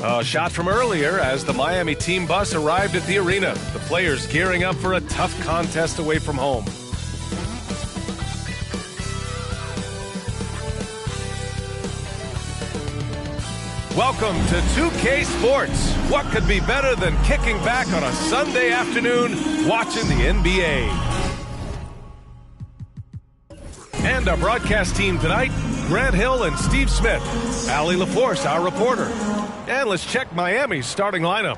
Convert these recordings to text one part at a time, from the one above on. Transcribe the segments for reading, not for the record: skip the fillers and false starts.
A shot from earlier as the Miami team bus arrived at the arena. The players gearing up for a tough contest away from home. Welcome to 2K Sports. What could be better than kicking back on a Sunday afternoon watching the NBA? And our broadcast team tonight, Grant Hill and Steve Smith. Allie LaForce, our reporter. And let's check Miami's starting lineup.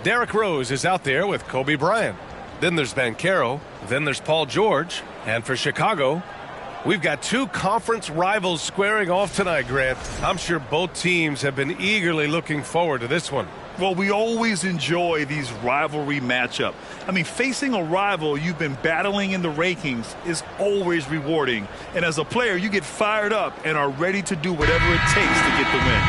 Derrick Rose is out there with Kobe Bryant. Then there's Banchero. Then there's Paul George. And for Chicago, we've got two conference rivals squaring off tonight, Grant. I'm sure both teams have been eagerly looking forward to this one. Well, we always enjoy these rivalry matchups. I mean, facing a rival you've been battling in the rankings is always rewarding. And as a player, you get fired up and are ready to do whatever it takes to get the win.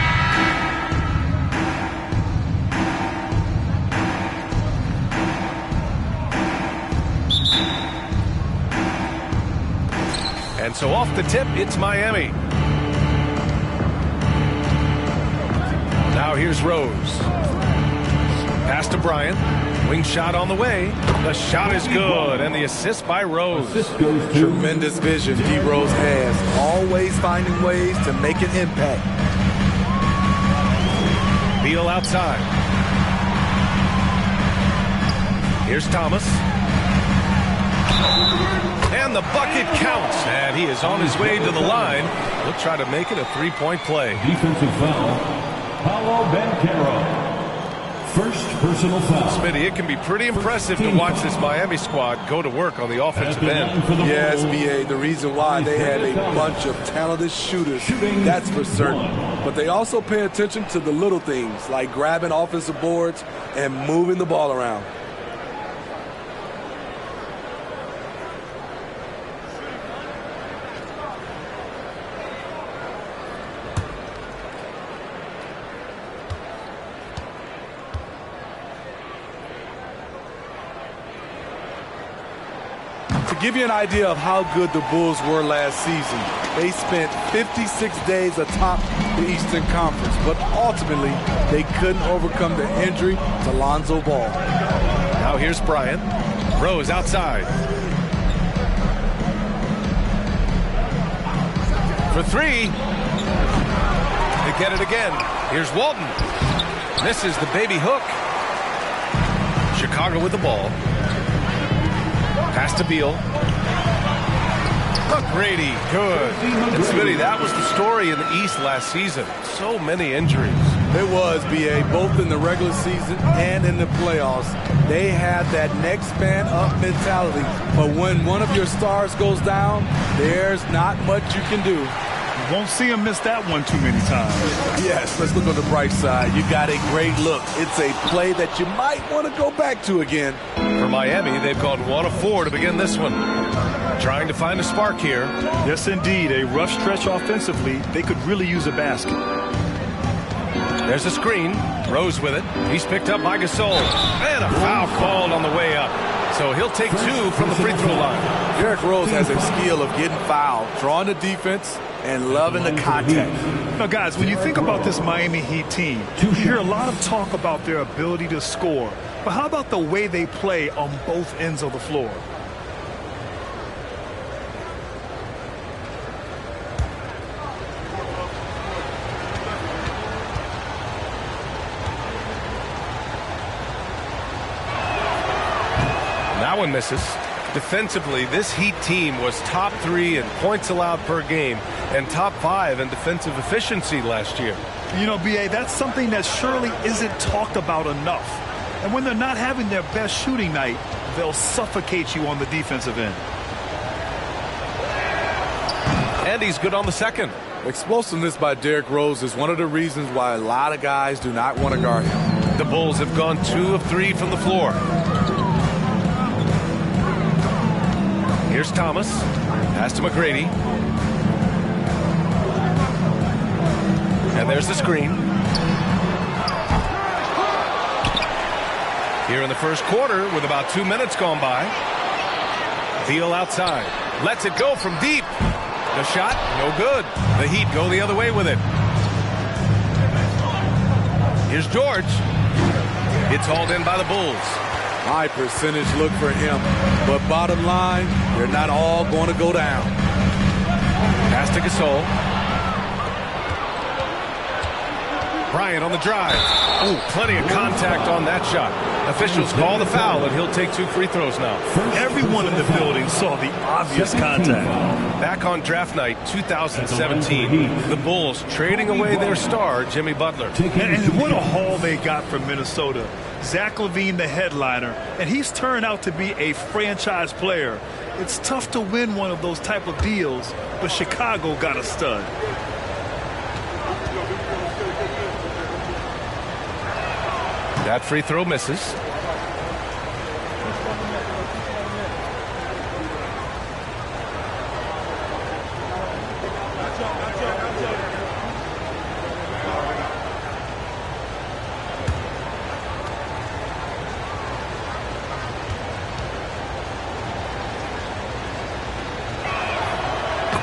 And so off the tip, it's Miami. Now here's Rose. Pass to Bryant. Wing shot on the way. The shot is good, and the assist by Rose. Tremendous vision D. Rose has. Always finding ways to make an impact. Beal outside. Here's Thomas. And the bucket counts. And he is on his way to the line. He'll try to make it a three-point play. Defensive foul. Paulo Banchero. First personal foul. Smitty, it can be pretty impressive to watch this Miami squad go to work on the offensive end. Yes, B.A. The reason why they have a bunch of talented shooters, that's for certain. But they also pay attention to the little things, like grabbing offensive boards and moving the ball around. To give you an idea of how good the Bulls were last season, they spent 56 days atop the Eastern Conference, but ultimately they couldn't overcome the injury to Lonzo Ball. Now here's Bryant. Rose outside. For three. They get it again. Here's Walton. Misses the baby hook. Chicago with the ball. Pass to Beal. McGrady, good. And Smitty, that was the story in the East last season. So many injuries. It was, B.A., both in the regular season and in the playoffs. They had that next man up mentality. But when one of your stars goes down, there's not much you can do. You won't see him miss that one too many times. Yes, let's look on the bright side. You got a great look. It's a play that you might want to go back to again. For Miami, they've gone 1 of 4 to begin this one. Trying to find a spark here. Yes, indeed. A rough stretch offensively. They could really use a basket. There's a screen. Rose with it. He's picked up by Gasol. And a foul called on the way up. So he'll take 2 from the free throw line. Derrick Rose has a skill of getting fouled, drawing the defense, and loving the contact. Now, guys, when you think about this Miami Heat team, you hear a lot of talk about their ability to score. But how about the way they play on both ends of the floor? That one misses. Defensively, this Heat team was top 3 in points allowed per game and top 5 in defensive efficiency last year. You know, B.A., that's something that surely isn't talked about enough. And when they're not having their best shooting night, they'll suffocate you on the defensive end. And he's good on the second. Explosiveness by Derrick Rose is one of the reasons why a lot of guys do not want to guard him. The Bulls have gone 2 of 3 from the floor. Here's Thomas. Pass to McGrady. And there's the screen. Here in the first quarter with about 2 minutes gone by. Beal outside. Lets it go from deep. The shot, no good. The Heat go the other way with it. Here's Here's George. It's hauled in by the Bulls. High percentage look for him. But bottom line, they're not all going to go down. Pass to Gasol. Bryant on the drive. Oh, plenty of contact on that shot. Officials call the foul, and he'll take 2 free throws now. Everyone in the building saw the obvious contact. Back on draft night 2017, the Bulls trading away their star, Jimmy Butler. And what a haul they got from Minnesota. Zach LaVine, the headliner, and he's turned out to be a franchise player. It's tough to win one of those type of deals, but Chicago got a stud. That free throw misses.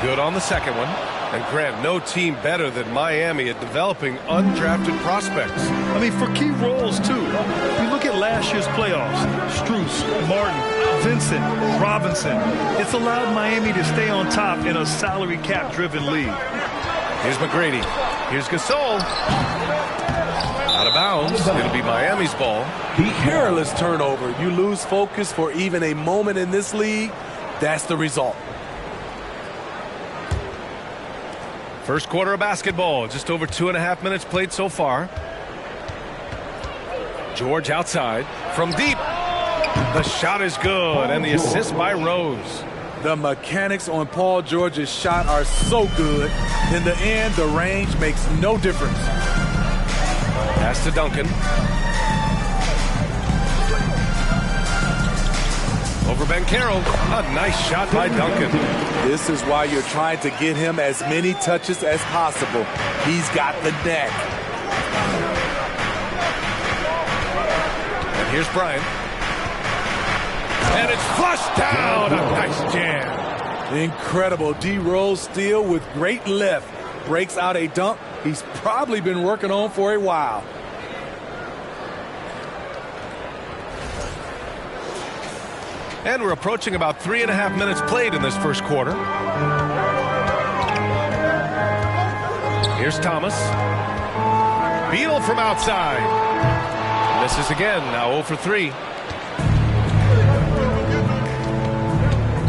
Good on the second one. And Grant, no team better than Miami at developing undrafted prospects. I mean, for key roles, too. You look at last year's playoffs. Strus, Martin, Vincent, Robinson. It's allowed Miami to stay on top in a salary cap-driven league. Here's McGrady. Here's Gasol. Out of bounds. It'll be Miami's ball. Careless turnover. You lose focus for even a moment in this league. That's the result. First quarter of basketball. Just over 2.5 minutes played so far. George outside. From deep. The shot is good. And the assist by Rose. The mechanics on Paul George's shot are so good. In the end, the range makes no difference. Pass to Duncan. Over Banchero. A nice shot by Duncan. This is why you're trying to get him as many touches as possible. He's got the knack. And here's Bryant. And it's flushed down. A nice jam. Incredible D Rose steal with great lift. Breaks out a dunk he's probably been working on for a while. And we're approaching about 3.5 minutes played in this first quarter. Here's Thomas. Beal from outside. Misses again, now 0 for 3.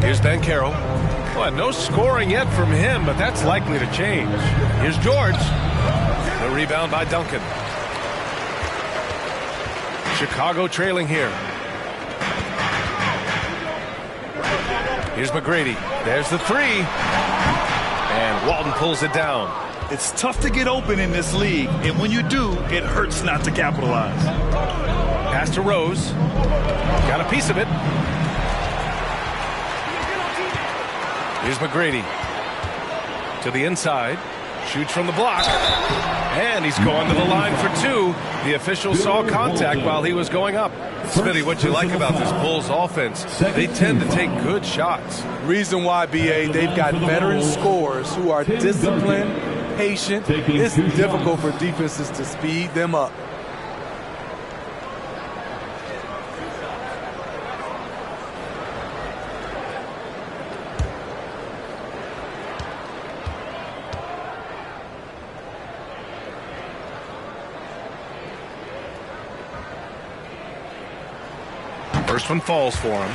Here's Banchero. Well, no scoring yet from him, but that's likely to change. Here's George. The rebound by Duncan. Chicago trailing here. Here's McGrady. There's the 3. And Walton pulls it down. It's tough to get open in this league, and when you do, it hurts not to capitalize. Pass to Rose. Got a piece of it. Here's McGrady. To the inside. Shoots from the block. And he's going to the line for 2. The official saw contact while he was going up. Smitty, what you like about this Bulls offense, they tend to take good shots. Reason why, BA, they've got veteran scorers who are disciplined, patient. It's difficult for defenses to speed them up. First one falls for him.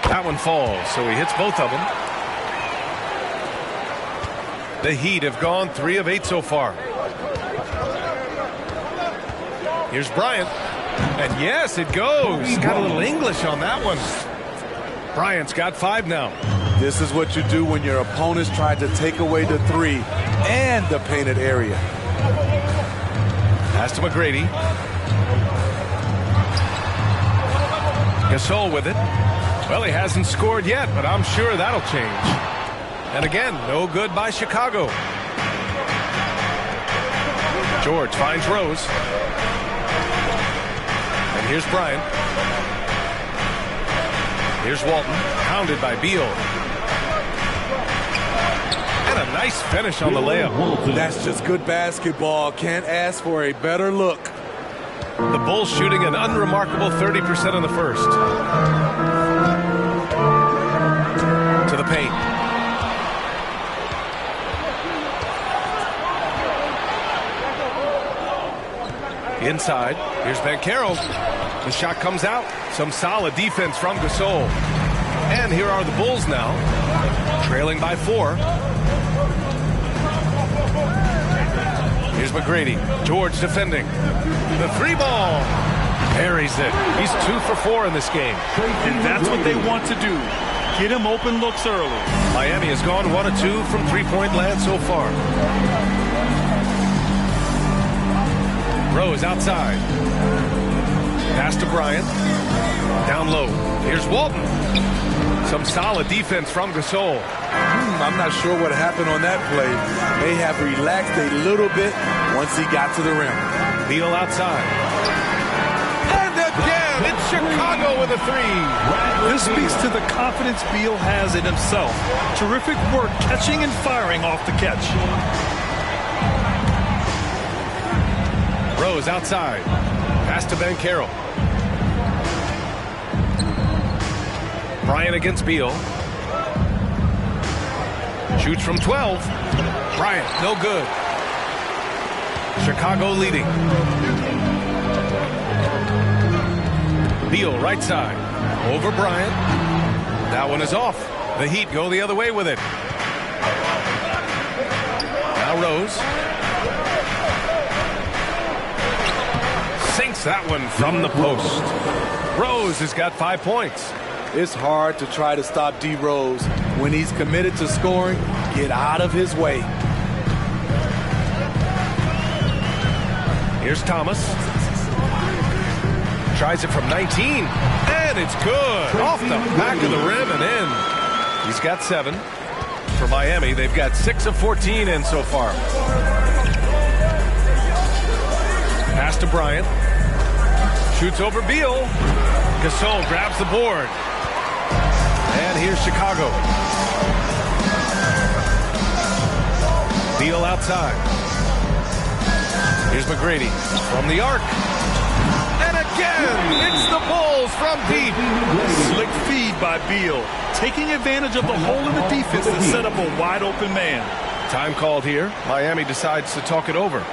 That one falls, so he hits both of them. The Heat have gone 3 of 8 so far. Here's Bryant. And yes, it goes. Got a little English on that one. Bryant's got 5 now. This is what you do when your opponents try to take away the 3 and the painted area. Pass to McGrady. Gasol with it. Well, he hasn't scored yet, but I'm sure that'll change. And again, no good by Chicago. George finds Rose. And here's Bryant. Here's Walton, pounded by Beal. And a nice finish on the layup. That's just good basketball. Can't ask for a better look. The Bulls shooting an unremarkable 30% in the first. To the paint. Inside, here's Banchero. The shot comes out. Some solid defense from Gasol. And here are the Bulls now, trailing by 4. Here's McGrady. George defending. The 3-ball. Buries it. He's 2 for 4 in this game. And that's what they want to do. Get him open looks early. Miami has gone 1 of 2 from three-point land so far. Rose outside. Pass to Bryant. Down low. Here's Walton. Some solid defense from Gasol. I'm not sure what happened on that play. May have relaxed a little bit once he got to the rim. Beal outside. And again, it's Chicago with a 3. This speaks to the confidence Beal has in himself. Terrific work catching and firing off the catch. Rose outside. Pass to Banchero. Bryant against Beal. Shoots from 12. Bryant, no good. Chicago leading. Beal right side. Over Bryant. That one is off. The Heat go the other way with it. Now Rose. Sinks that one from the post. Rose has got 5 points. It's hard to try to stop D. Rose. When he's committed to scoring, get out of his way. Here's Thomas. Tries it from 19. And it's good. Off the back of the rim and in. He's got 7. For Miami, they've got 6 of 14 in so far. Pass to Bryant. Shoots over Beal. Gasol grabs the board. And here's Chicago. Beal outside. Here's McGrady from the arc. And again, it's the Bulls from deep. Slick feed by Beal, taking advantage of the hole in the defense to set up a wide open man. Time called here. Miami decides to talk it over.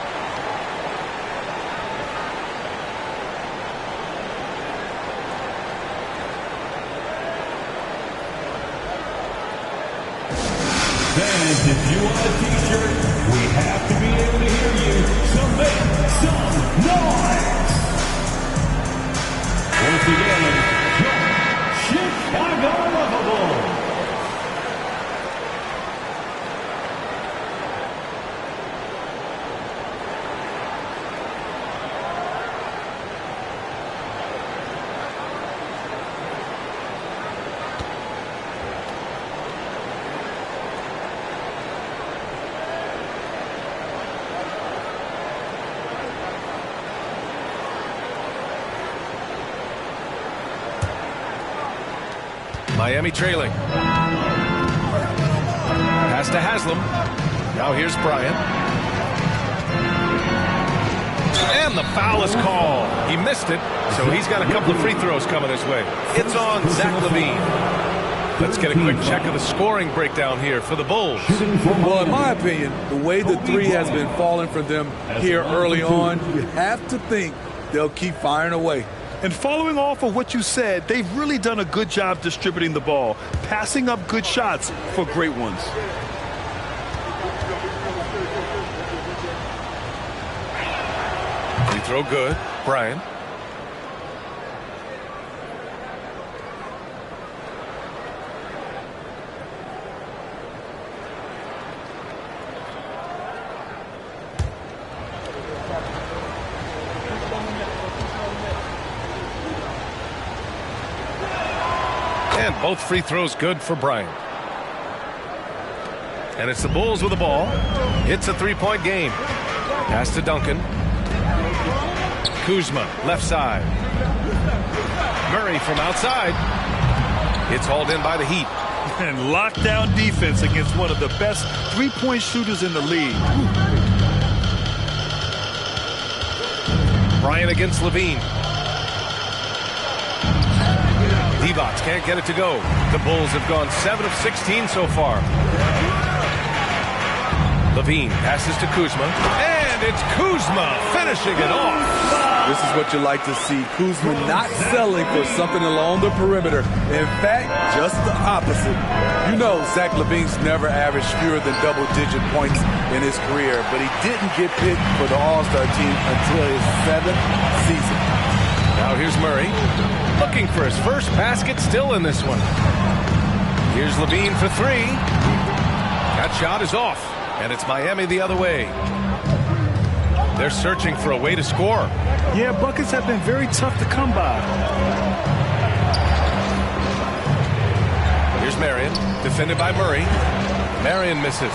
Fans, if you want a t-shirt, we have to be able to hear you, so make some noise! Once again, Chicago Bulls. Miami trailing. Pass to Haslam. Now here's Bryant. And the foul is called. He missed it, so he's got a couple of free throws coming his way. It's on Zach LaVine. Let's get a quick check of the scoring breakdown here for the Bulls. Well, in my opinion, the way the 3 has been falling for them here early on, you have to think they'll keep firing away. And following off of what you said, they've really done a good job distributing the ball, passing up good shots for great ones. Free throw good. Bryant. And both free throws good for Bryant. And it's the Bulls with the ball. It's a three-point game. Pass to Duncan. Kuzma, left side. Murray from outside. It's hauled in by the Heat. And lockdown defense against one of the best three-point shooters in the league. Bryant against Levine. Divac can't get it to go. The Bulls have gone 7 of 16 so far. Levine passes to Kuzma. And it's Kuzma finishing it off. This is what you like to see. Kuzma not selling for something along the perimeter. In fact, just the opposite. You know Zach LaVine's never averaged fewer than double-digit points in his career, but he didn't get picked for the All-Star team until his 7th season. Now here's Murray, looking for his first basket, still in this one. Here's Levine for three. That shot is off, and it's Miami the other way. They're searching for a way to score. Yeah, buckets have been very tough to come by. Here's Marion, defended by Murray. Marion misses.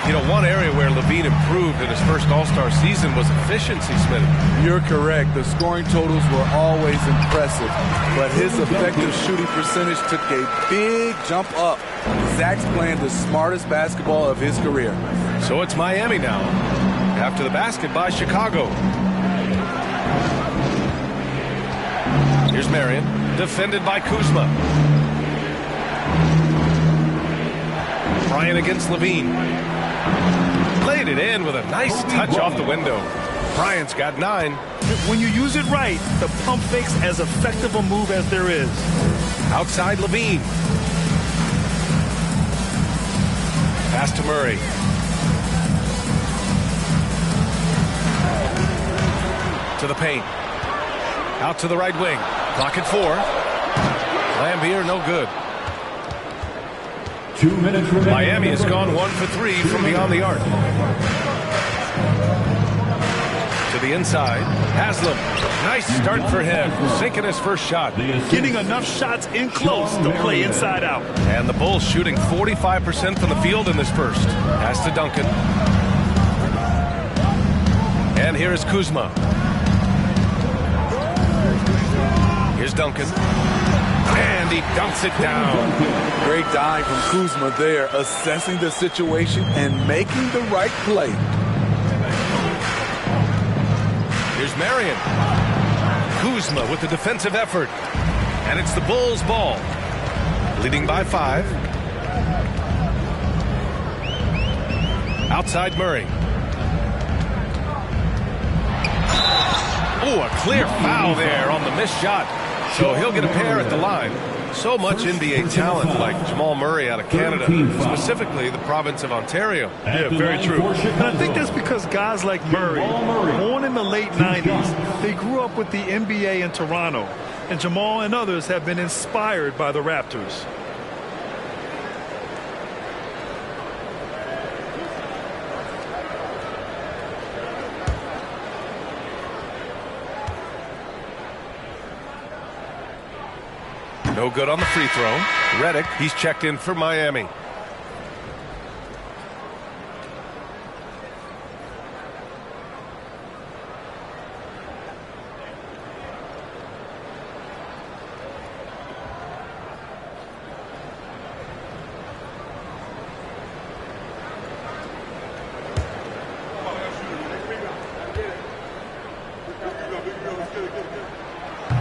You know, one area where Levine improved in his first All-Star season was efficiency, Smith. You're correct. The scoring totals were always impressive, but his effective shooting percentage took a big jump up. Zach's playing the smartest basketball of his career. So it's Miami now, after the basket by Chicago. Here's Marion, defended by Kuzma. Bryant against Levine. Laid it in with a nice touch off the window. Bryant's got 9. When you use it right, the pump fake's as effective a move as there is. Outside Levine. Pass to Murray. To the paint. Out to the right wing. Clock at 4. Lambier, no good. 2 minutes remaining. Miami has gone 1 for 3 from beyond the arc. To the inside. Haslam. Nice start for him. Sinking his first shot. Getting enough shots in close to play inside out. And the Bulls shooting 45% from the field in this first. Pass to Duncan. And here is Kuzma. Here's Duncan. And he dunks it down. Great dive from Kuzma there, assessing the situation and making the right play. Here's Marion. Kuzma with the defensive effort. And it's the Bulls' ball. Leading by 5. Outside Murray. Oh, a clear foul there on the missed shot. So he'll get a pair at the line. So much NBA talent like Jamal Murray out of Canada, specifically the province of Ontario. Yeah, very true. And I think that's because guys like Murray, born in the late 90s, they grew up with the NBA in Toronto. And Jamal and others have been inspired by the Raptors. No good on the free throw. Redick, he's checked in for Miami.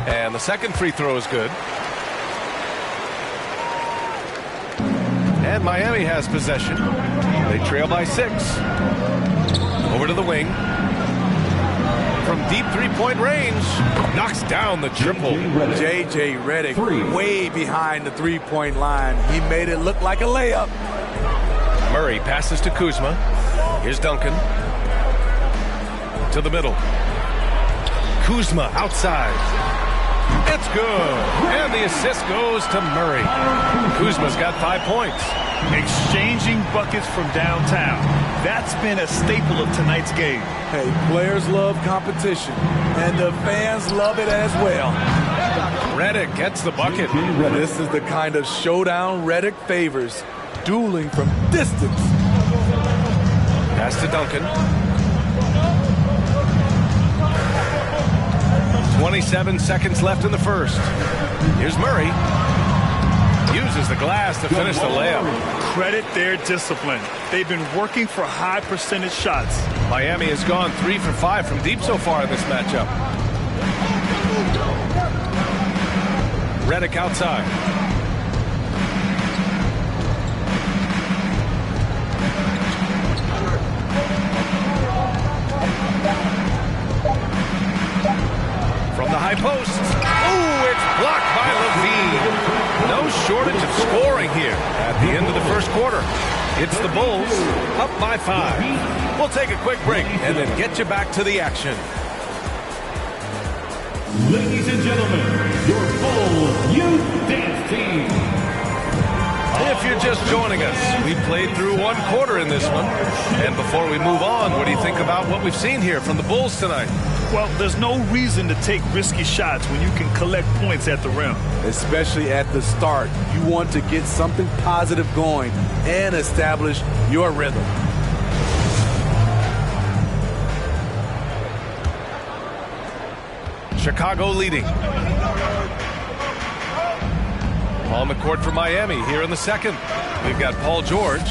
And the second free throw is good. And Miami has possession. They trail by 6. Over to the wing. From deep three-point range. Knocks down the triple. J.J. Redick way behind the three-point line. He made it look like a layup. Murray passes to Kuzma. Here's Duncan. To the middle. Kuzma outside. It's good. And the assist goes to Murray. Kuzma's got 5 points. Exchanging buckets from downtown. That's been a staple of tonight's game. Hey, players love competition, and the fans love it as well. Redick gets the bucket. This is the kind of showdown Redick favors. Dueling from distance. Pass to Duncan. 27 seconds left in the first. Here's Murray. Uses the glass to finish the layup. Credit their discipline. They've been working for high percentage shots. Miami has gone 3 for 5 from deep so far in this matchup. Redick outside. From the high post. Ooh, it's blocked by Levine. No shortage of scoring here at the end of the first quarter. It's the Bulls up by 5. We'll take a quick break and then get you back to the action. Ladies and gentlemen, your Bulls Youth Dance Team. If you're just joining us, we played through one quarter in this one. And before we move on, what do you think about what we've seen here from the Bulls tonight? Well, there's no reason to take risky shots when you can collect points at the rim. Especially at the start. You want to get something positive going and establish your rhythm. Chicago leading. On the court for Miami here in the second. We've got Paul George.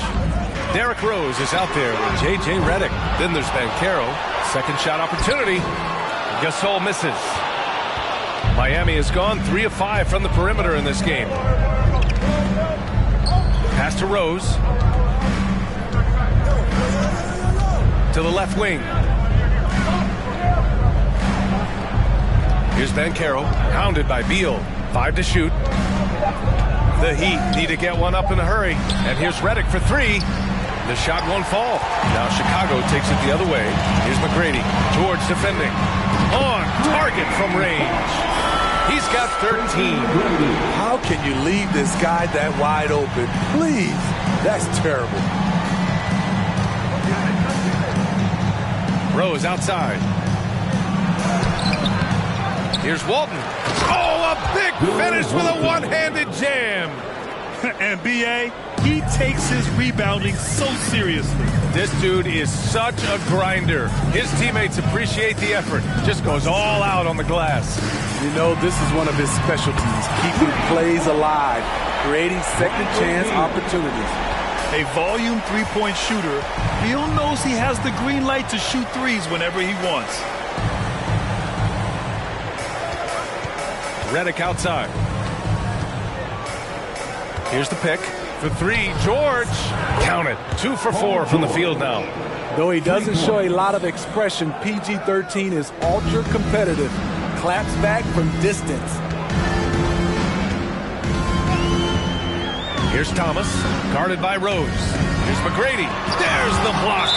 Derrick Rose is out there with J.J. Redick. Then there's Banchero. Second shot opportunity. Gasol misses. Miami has gone 3 of 5 from the perimeter in this game. Pass to Rose. To the left wing. Here's Banchero. Hounded by Beal. 5 to shoot. The Heat need to get one up in a hurry. And here's Redick for 3. The shot won't fall. Now Chicago takes it the other way. Here's McGrady. George defending. On target from range. He's got 13. How can you leave this guy that wide open? Please. That's terrible. Rose outside. Here's Walton. Oh, a big finish with a one-handed jam. And B.A., he takes his rebounding so seriously. This dude is such a grinder. His teammates appreciate the effort. Just goes all out on the glass. You know, this is one of his specialties, keeping plays alive, creating second chance opportunities. A volume three-point shooter, Beal knows he has the green light to shoot threes whenever he wants. Redick outside. Here's the pick. For 3, George. Count it. 2 for 4 from the field now. Though he doesn't show a lot of expression, PG-13 is ultra competitive. Claps back from distance. Here's Thomas, guarded by Rose. Here's McGrady. There's the block.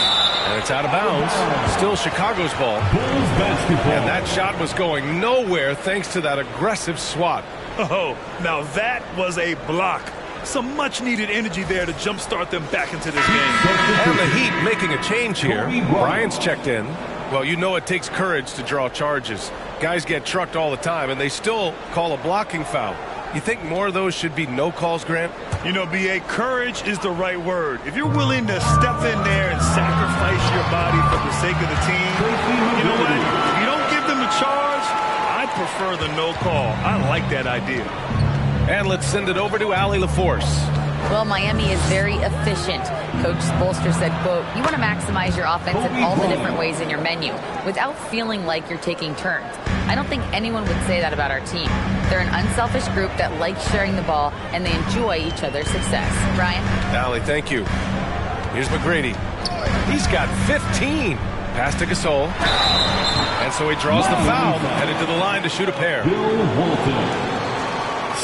And it's out of bounds. Still Chicago's ball. Bulls basketball. And that shot was going nowhere thanks to that aggressive swat. Oh, now that was a block. Some much-needed energy there to jumpstart them back into this game. And the Heat making a change here. Bryant's checked in. Well, you know it takes courage to draw charges. Guys get trucked all the time, and they still call a blocking foul. You think more of those should be no calls, Grant? You know, B.A., courage is the right word. If you're willing to step in there and sacrifice your body for the sake of the team, you know what? If you don't give them the charge, I prefer the no call. I like that idea. And let's send it over to Allie LaForce. Well, Miami is very efficient. Coach Spoelstra said, quote, you want to maximize your offense in all the different ways in your menu without feeling like you're taking turns. I don't think anyone would say that about our team. They're an unselfish group that likes sharing the ball, and they enjoy each other's success. Brian? Allie, thank you. Here's McGrady. He's got 15. Pass to Gasol. And so he draws the foul, headed to the line to shoot a pair. Bill Walton.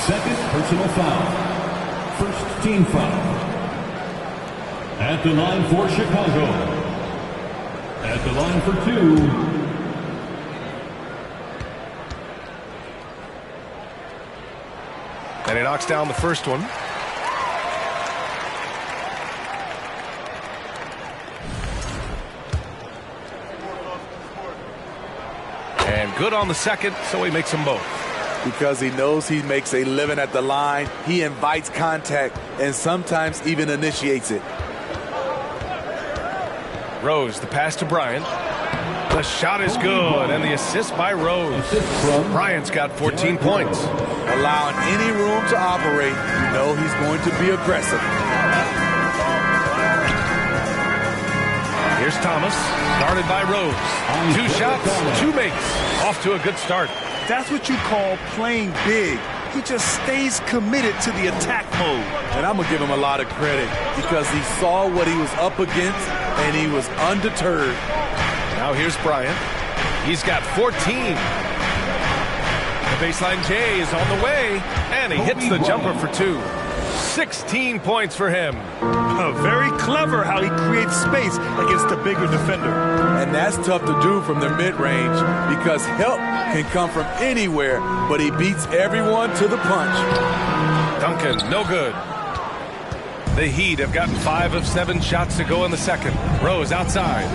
Second personal foul. First team foul. At the line for Chicago. At the line for 2. And he knocks down the first one. And good on the second, so he makes them both. because he knows he makes a living at the line. He invites contact and sometimes even initiates it. Rose, the pass to Bryant. The shot is good, and the assist by Rose. Bryant's got 14 points. Allowing any room to operate, you know he's going to be aggressive. Here's Thomas, guarded by Rose. 2 shots, 2 makes. Off to a good start. That's what you call playing big. He just stays committed to the attack mode. And I'm going to give him a lot of credit because he saw what he was up against and he was undeterred. Now here's Bryant. He's got 14. The baseline J is on the way, and he hits the jumper for 2. 16 points for him. Very clever how he creates space against the bigger defender. And that's tough to do from the mid-range because help can come from anywhere, but he beats everyone to the punch. Duncan, no good. The Heat have gotten 5 of 7 shots to go in the second. Rose outside.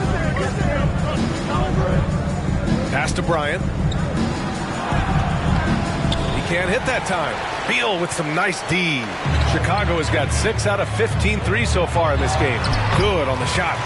Pass to Bryant. He can't hit that time. Beal with some nice D. Chicago has got 6 out of 15 threes so far in this game. Good on the shot.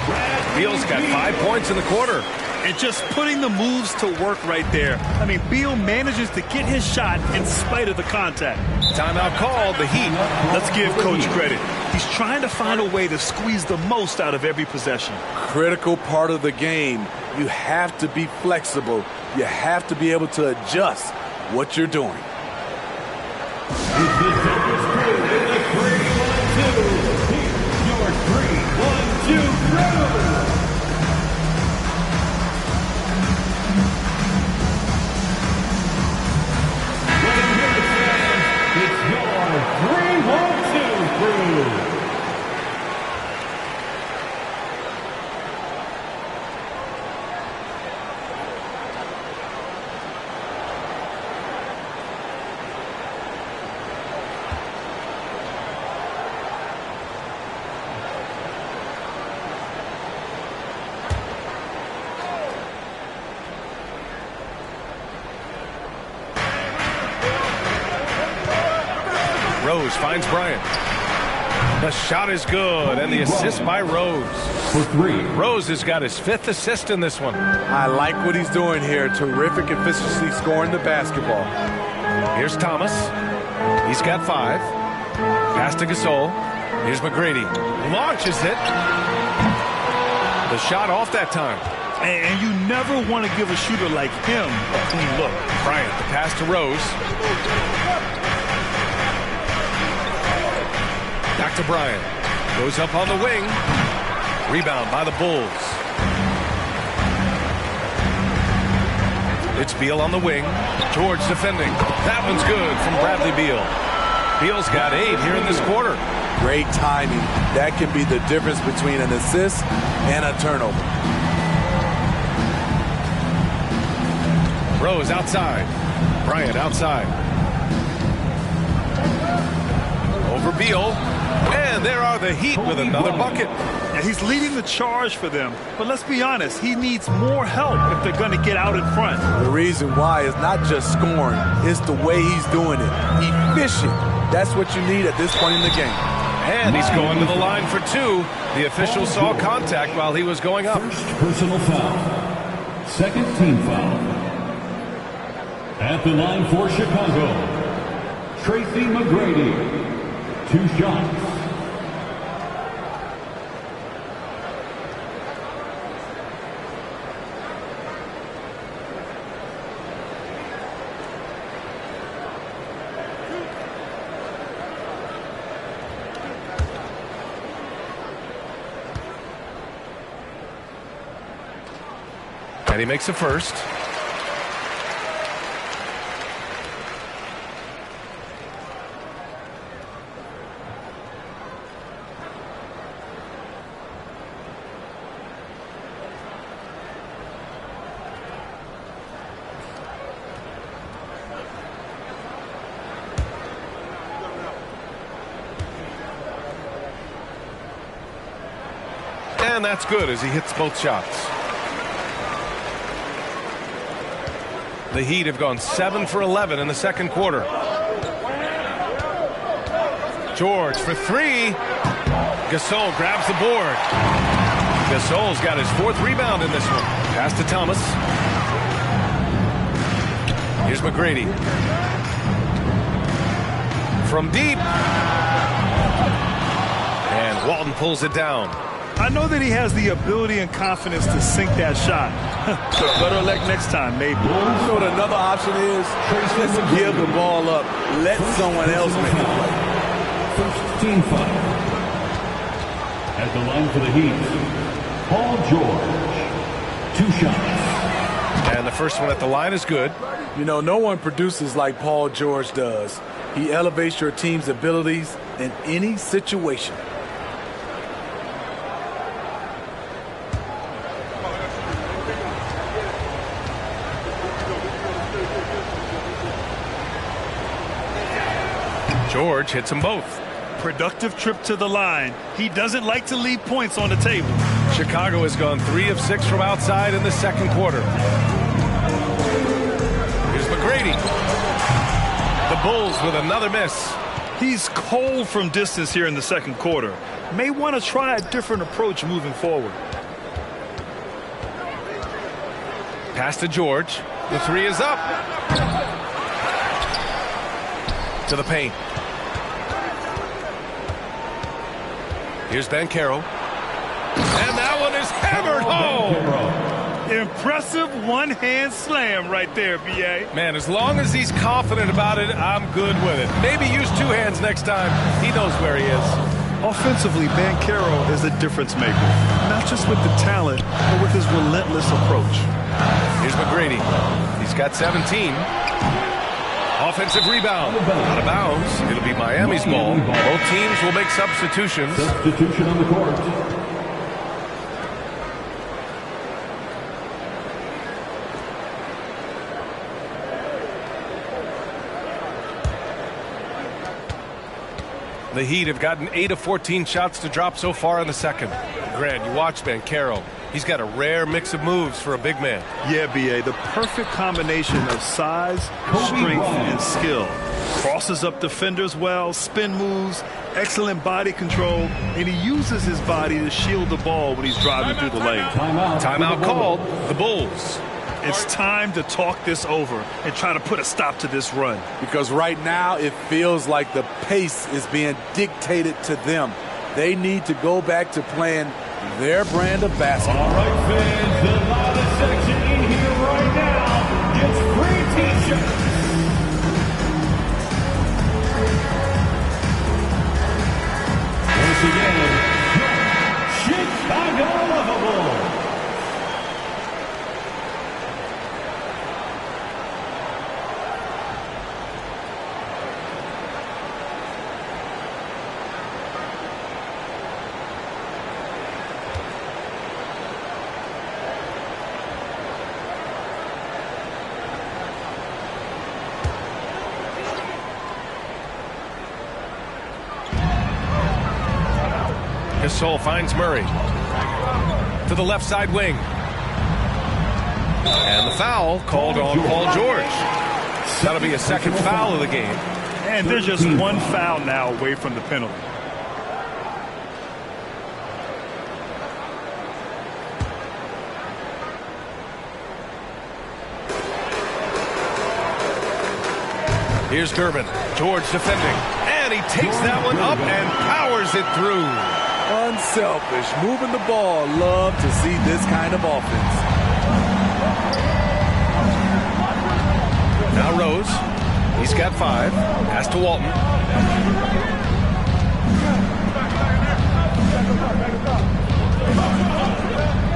Beal's got 5 points in the quarter. And just putting the moves to work right there. I mean, Beal manages to get his shot in spite of the contact. Timeout called, the Heat. Let's give Coach credit. He's trying to find a way to squeeze the most out of every possession. Critical part of the game. You have to be flexible. You have to be able to adjust what you're doing. Rose finds Bryant. The shot is good, and the assist by Rose. For 3. Rose has got his 5th assist in this one. I like what he's doing here. Terrific efficiency scoring the basketball. Here's Thomas. He's got 5. Pass to Gasol. Here's McGrady. Launches it. The shot off that time. And you never want to give a shooter like him a clean look. Bryant, the pass to Rose. Back to Bryant. Goes up on the wing. Rebound by the Bulls. It's Beal on the wing. George defending. That one's good from Bradley Beal. Beal's got 8 here in this quarter. Great timing. That can be the difference between an assist and a turnover. Rose outside. Bryant outside. Over Beal. And there are the Heat with another bucket. And he's leading the charge for them. But let's be honest, he needs more help if they're going to get out in front. The reason why is not just scoring, it's the way he's doing it. Efficient. That's what you need at this point in the game. And he's going to the line for 2. The official saw contact while he was going up. First personal foul. Second team foul. At the line for Chicago, Tracy McGrady. 2 shots. And he makes the first. And that's good as he hits both shots. The Heat have gone 7 for 11 in the second quarter. George for three. Gasol grabs the board. Gasol's got his 4th rebound in this one. Pass to Thomas. Here's McGrady. From deep. And Walton pulls it down. I know that he has the ability and confidence to sink that shot. So better luck next time, maybe. You know what another option is? Just give the ball up. Let someone else make the play. First team foul. At the line for the Heat, Paul George. 2 shots. And the first one at the line is good. You know, no one produces like Paul George does. He elevates your team's abilities in any situation. George hits them both. Productive trip to the line. He doesn't like to leave points on the table. Chicago has gone 3 of 6 from outside in the second quarter. Here's McGrady. The Bulls with another miss. He's cold from distance here in the second quarter. May want to try a different approach moving forward. Pass to George. The 3 is up. To the paint. Here's Banchero. And that one is hammered home. Impressive one-hand slam right there, B.A. Man, as long as he's confident about it, I'm good with it. Maybe use 2 hands next time. He knows where he is. Offensively, Banchero is a difference maker. Not just with the talent, but with his relentless approach. Here's McGrady. He's got 17. Offensive rebound. Out of bounds. It'll be Miami's ball. Both teams will make substitutions. Substitution on the court. The Heat have gotten 8 of 14 shots to drop so far in the second. Grant, you watch Banchero. He's got a rare mix of moves for a big man. Yeah, B.A., the perfect combination of size, strength, and skill. Crosses up defenders well, spin moves, excellent body control, and he uses his body to shield the ball when he's driving through the lane. Timeout called. The Bulls. It's time to talk this over and try to put a stop to this run. Because right now it feels like the pace is being dictated to them. They need to go back to playing their brand of basketball. All right, fans, the loudest section in here right now gets free T-shirts. Once again, Chicago Lovable. Gasol finds Murray to the left side wing. And the foul called on Paul George. That'll be a second foul of the game. And there's just one foul now away from the penalty. Here's Durbin. George defending. And he takes that one up and powers it through. Unselfish, moving the ball. Love to see this kind of offense. Now Rose. He's got 5. Pass to Walton.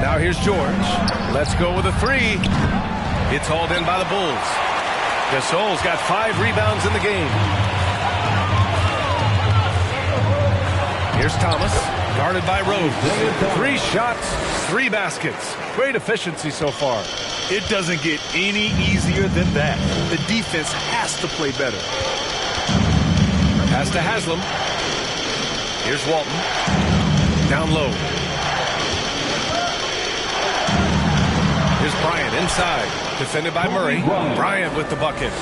Now here's George. Let's go with a 3. It's hauled in by the Bulls. Gasol's got 5 rebounds in the game. Here's Thomas, guarded by Rose. 3 shots, 3 baskets. Great efficiency so far. It doesn't get any easier than that. The defense has to play better. Pass to Haslam. Here's Walton. Down low. Here's Bryant inside. Defended by Murray. Bryant with the bucket.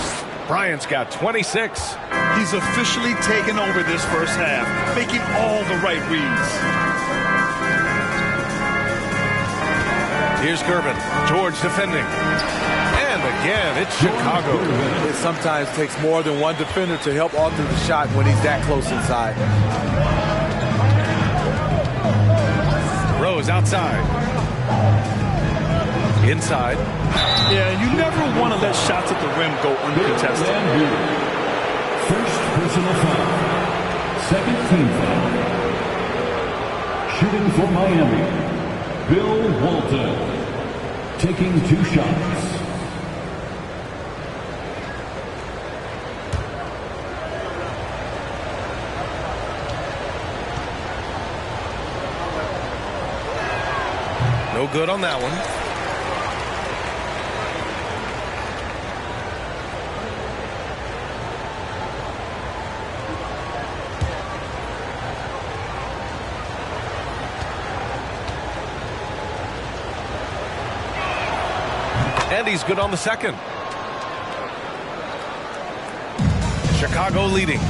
Bryant's got 26. He's officially taken over this first half, making all the right reads. Here's Gervin. George defending. And again, it's Chicago. It sometimes takes more than one defender to help alter the shot when he's that close inside. Rose outside. Inside. Yeah, you never want to let shots at the rim go uncontested. First personal foul. Second team foul. Shooting for Miami, Bill Walton. Taking 2 shots. No good on that one. And he's good on the second. Chicago leading.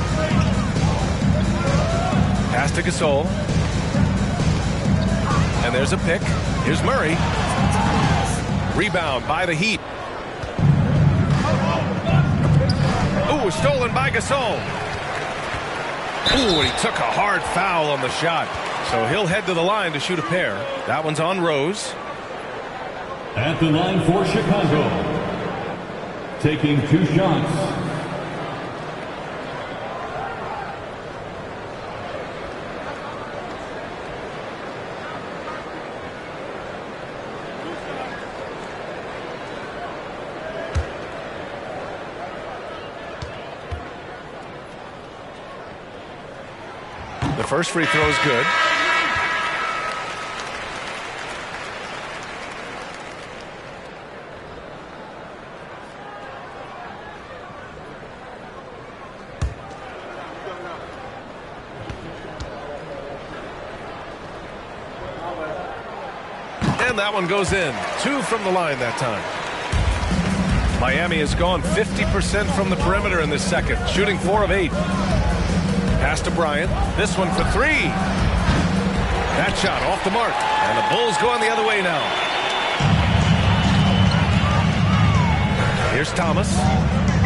Pass to Gasol. And there's a pick. Here's Murray. Rebound by the Heat. Ooh, stolen by Gasol. Ooh, he took a hard foul on the shot. So he'll head to the line to shoot a pair. That one's on Rose. At the line for Chicago. Taking 2 shots. The first free throw is good. And that one goes in. 2 from the line that time. Miami has gone 50% from the perimeter in this second, shooting 4 of 8. Pass to Bryant. This one for 3. That shot off the mark. And the Bulls going the other way now. Here's Thomas.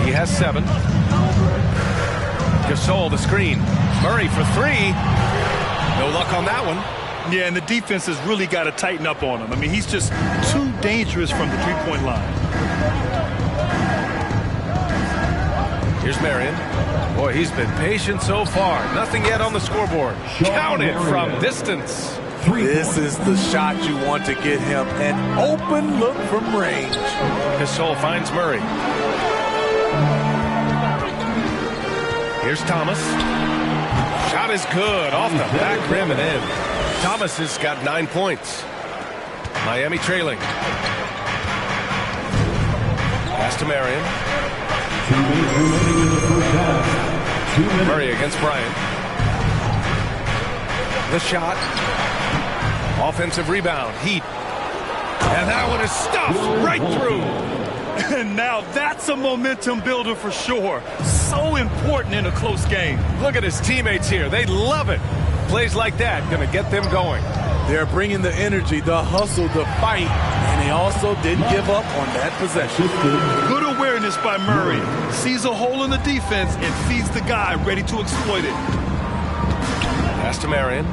He has 7. Gasol the screen. Murray for 3. No luck on that one. Yeah, and the defense has really got to tighten up on him. I mean, he's just too dangerous from the three-point line. Here's Marion. Boy, he's been patient so far. Nothing yet on the scoreboard. Count it from distance. This is the shot you want to get him. An open look from range. Gasol finds Murray. Here's Thomas. Shot is good. Off the back rim and in. Thomas has got 9 points. Miami trailing. Pass to Marion. 2 minutes remaining in the first half. 2 minutes. Murray against Bryant. The shot. Offensive rebound. Heat. And that one is stuffed right through. And now that's a momentum builder for sure. So important in a close game. Look at his teammates here. They love it. Plays like that going to get them going. They're bringing the energy, the hustle, the fight, and they also didn't give up on that possession. Good awareness by Murray. Sees a hole in the defense and feeds the guy ready to exploit it. Pass to Marion.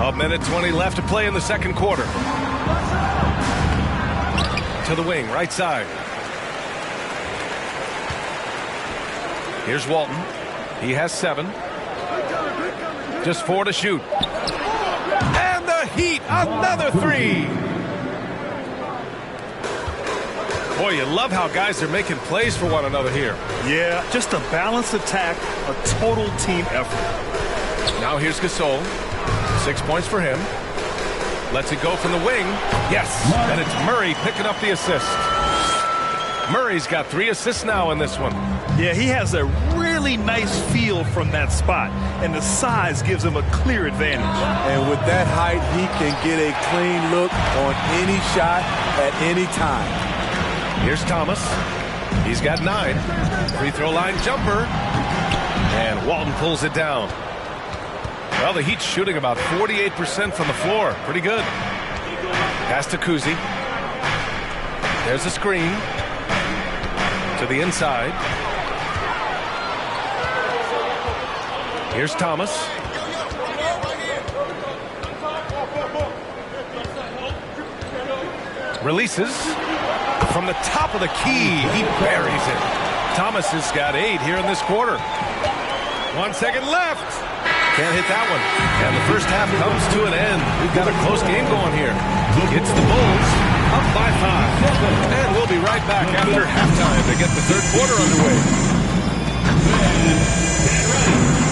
A minute 20 left to play in the second quarter. To the wing, right side. Here's Walton. He has 7. Just 4 to shoot. And the Heat, another 3. Boy, you love how guys are making plays for one another here. Yeah, just a balanced attack, a total team effort. Now here's Gasol. 6 points for him. Lets it go from the wing. Yes, and it's Murray picking up the assist. Murray's got 3 assists now in this one. Yeah, he has a really really nice feel from that spot, and the size gives him a clear advantage. And with that height, he can get a clean look on any shot at any time. Here's Thomas. He's got 9. Free throw line jumper. And Walton pulls it down. Well, the Heat's shooting about 48% from the floor. Pretty good. Pass to Kuzi. There's a screen. To the inside. Here's Thomas. Releases. From the top of the key, he buries it. Thomas has got 8 here in this quarter. 1 second left. Can't hit that one. And the first half comes to an end. We've got a close game going here. It's the Bulls up by 5. And we'll be right back after halftime to get the third quarter underway.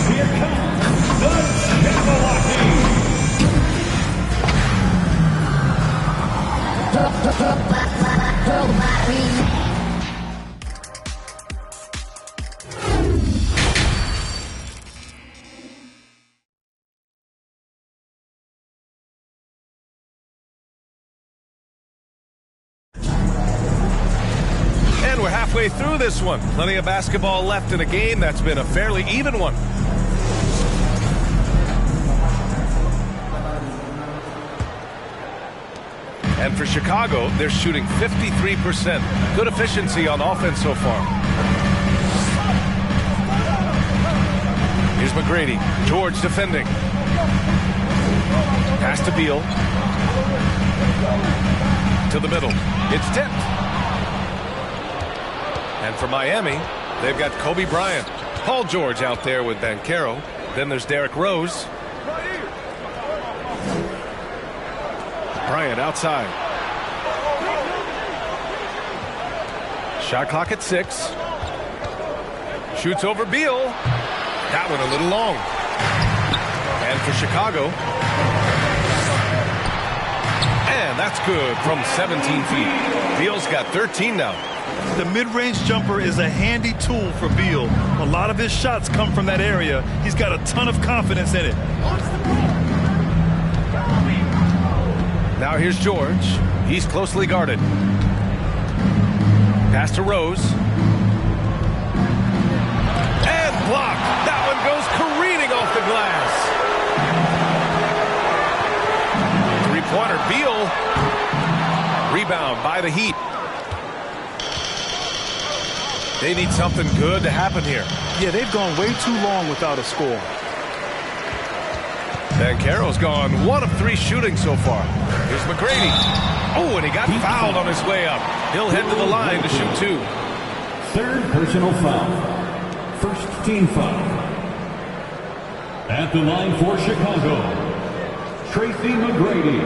Here comes the Jabberwocky. And we're halfway through this one. Plenty of basketball left in a game that's been a fairly even one. And for Chicago, they're shooting 53%. Good efficiency on offense so far. Here's McGrady. George defending. Pass to Beal. To the middle. It's tipped. And for Miami, they've got Kobe Bryant. Paul George out there with Banchero. Then there's Derrick Rose. Bryant outside. Shot clock at 6. Shoots over Beal. That one a little long. And for Chicago. And that's good from 17 feet. Beal's got 13 now. The mid-range jumper is a handy tool for Beal. A lot of his shots come from that area. He's got a ton of confidence in it. Now here's George. He's closely guarded. Pass to Rose. And blocked. That one goes careening off the glass. Three-pointer. Beal. Rebound by the Heat. They need something good to happen here. Yeah, they've gone way too long without a score. Banchero's gone 1 of 3 shooting so far. Here's McGrady. Oh, and he got fouled on his way up. He'll head to the line to shoot 2. Third personal foul. First team foul. At the line for Chicago, Tracy McGrady.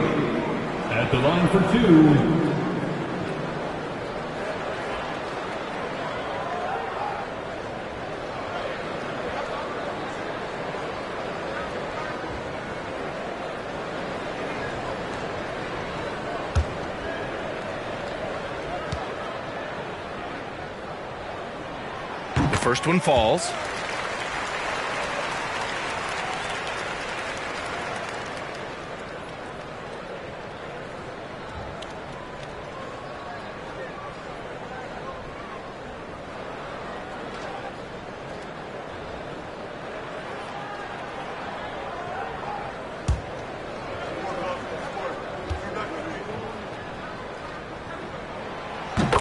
At the line for 2. First one falls.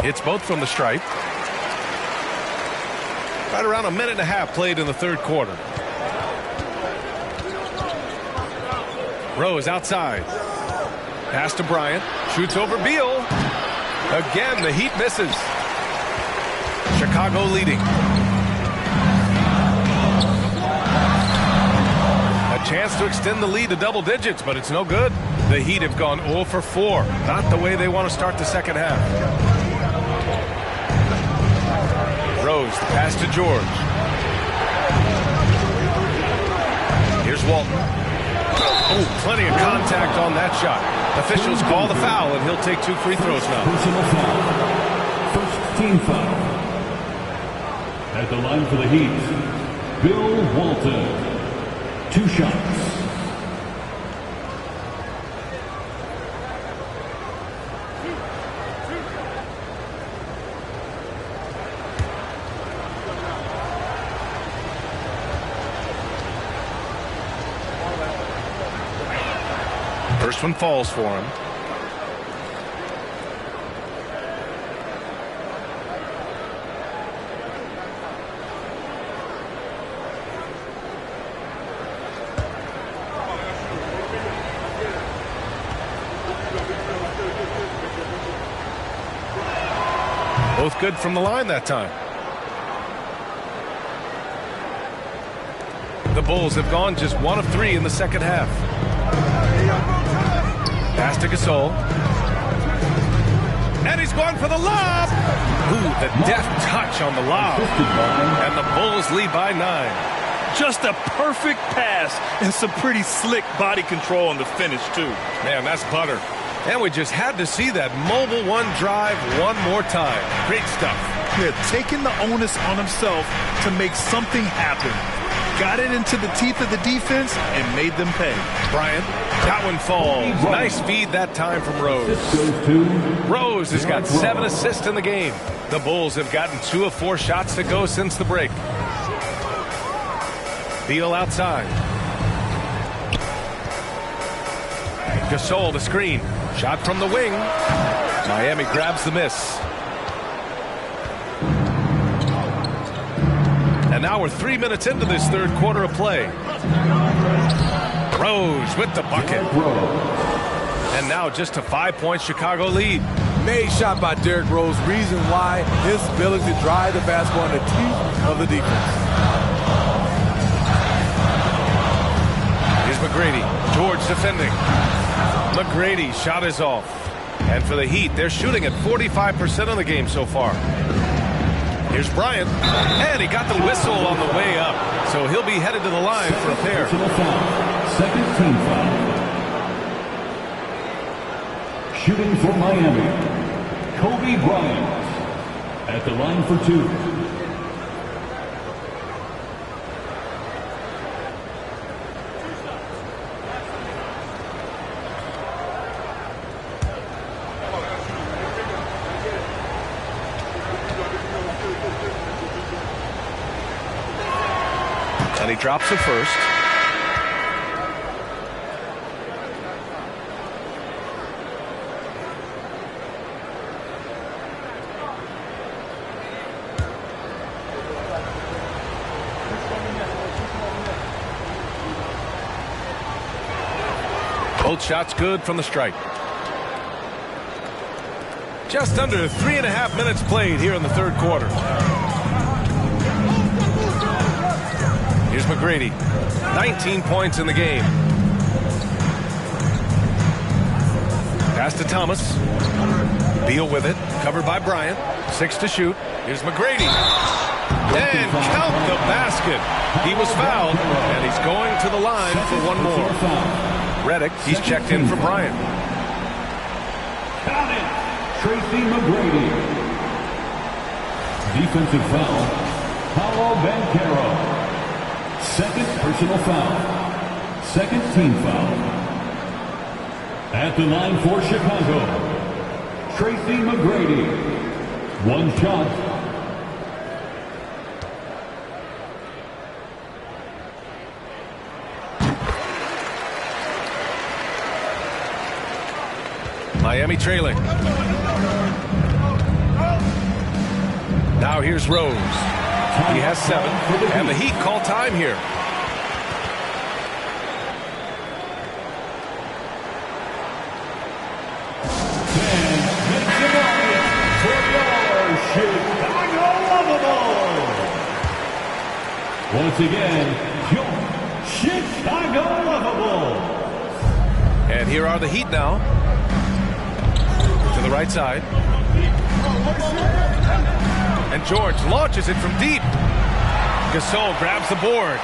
It's both from the stripe. Right around a minute and a half played in the third quarter. Rose outside. Pass to Bryant. Shoots over Beal. Again, the Heat misses. Chicago leading. A chance to extend the lead to double digits, but it's no good. The Heat have gone 0 for 4. Not the way they want to start the second half. Rose, the pass to George. Here's Walton. Oh, plenty of contact on that shot. Officials call the foul, and he'll take 2 free throws now. Personal foul. First team foul. At the line for the Heat, Bill Walton. 2 shots. First one falls for him. Both good from the line that time. The Bulls have gone just 1 of 3 in the second half. Pass to Gasol. And he's going for the lob. Ooh, the deft touch on the lob. And the Bulls lead by 9. Just a perfect pass and some pretty slick body control on the finish, too. Man, that's butter. And we just had to see that mobile one drive one more time. Great stuff. Yeah, taking the onus on himself to make something happen. Got it into the teeth of the defense and made them pay. Bryant, that one falls. Nice feed that time from Rose. Rose has got 7 assists in the game. The Bulls have gotten 2 of 4 shots to go since the break. Beal outside. Gasol the screen. Shot from the wing. Miami grabs the miss. And now we're 3 minutes into this third quarter of play. Rose with the bucket. And now just a 5-point Chicago lead. Made shot by Derrick Rose. Reason why his ability to drive the basketball in the teeth of the defense. Here's McGrady. George defending. McGrady shot is off. And for the Heat, they're shooting at 45% of the game so far. Here's Bryant. And he got the whistle on the way up. So he'll be headed to the line for a pair. Second team foul. Shooting for Miami, Kobe Bryant. At the line for 2. And he drops the first. Both shots good from the stripe. Just under 3.5 minutes played here in the third quarter. Here's McGrady. 19 points in the game. Pass to Thomas. Beal with it. Covered by Bryant. 6 to shoot. Here's McGrady. And count the basket. He was fouled, and he's going to the line for one more. Redick, he's checked in for Bryant. Count it. Tracy McGrady. Defensive foul. Paolo Banchero. Second personal foul. Second team foul. At the line for Chicago, Tracy McGrady. 1 shot. Miami trailing. Now here's Rose. He has 7, and the Heat call time here. Once again, your Chicago Lovable. And here are the Heat now. To the right side. And George launches it from deep. Gasol grabs the board.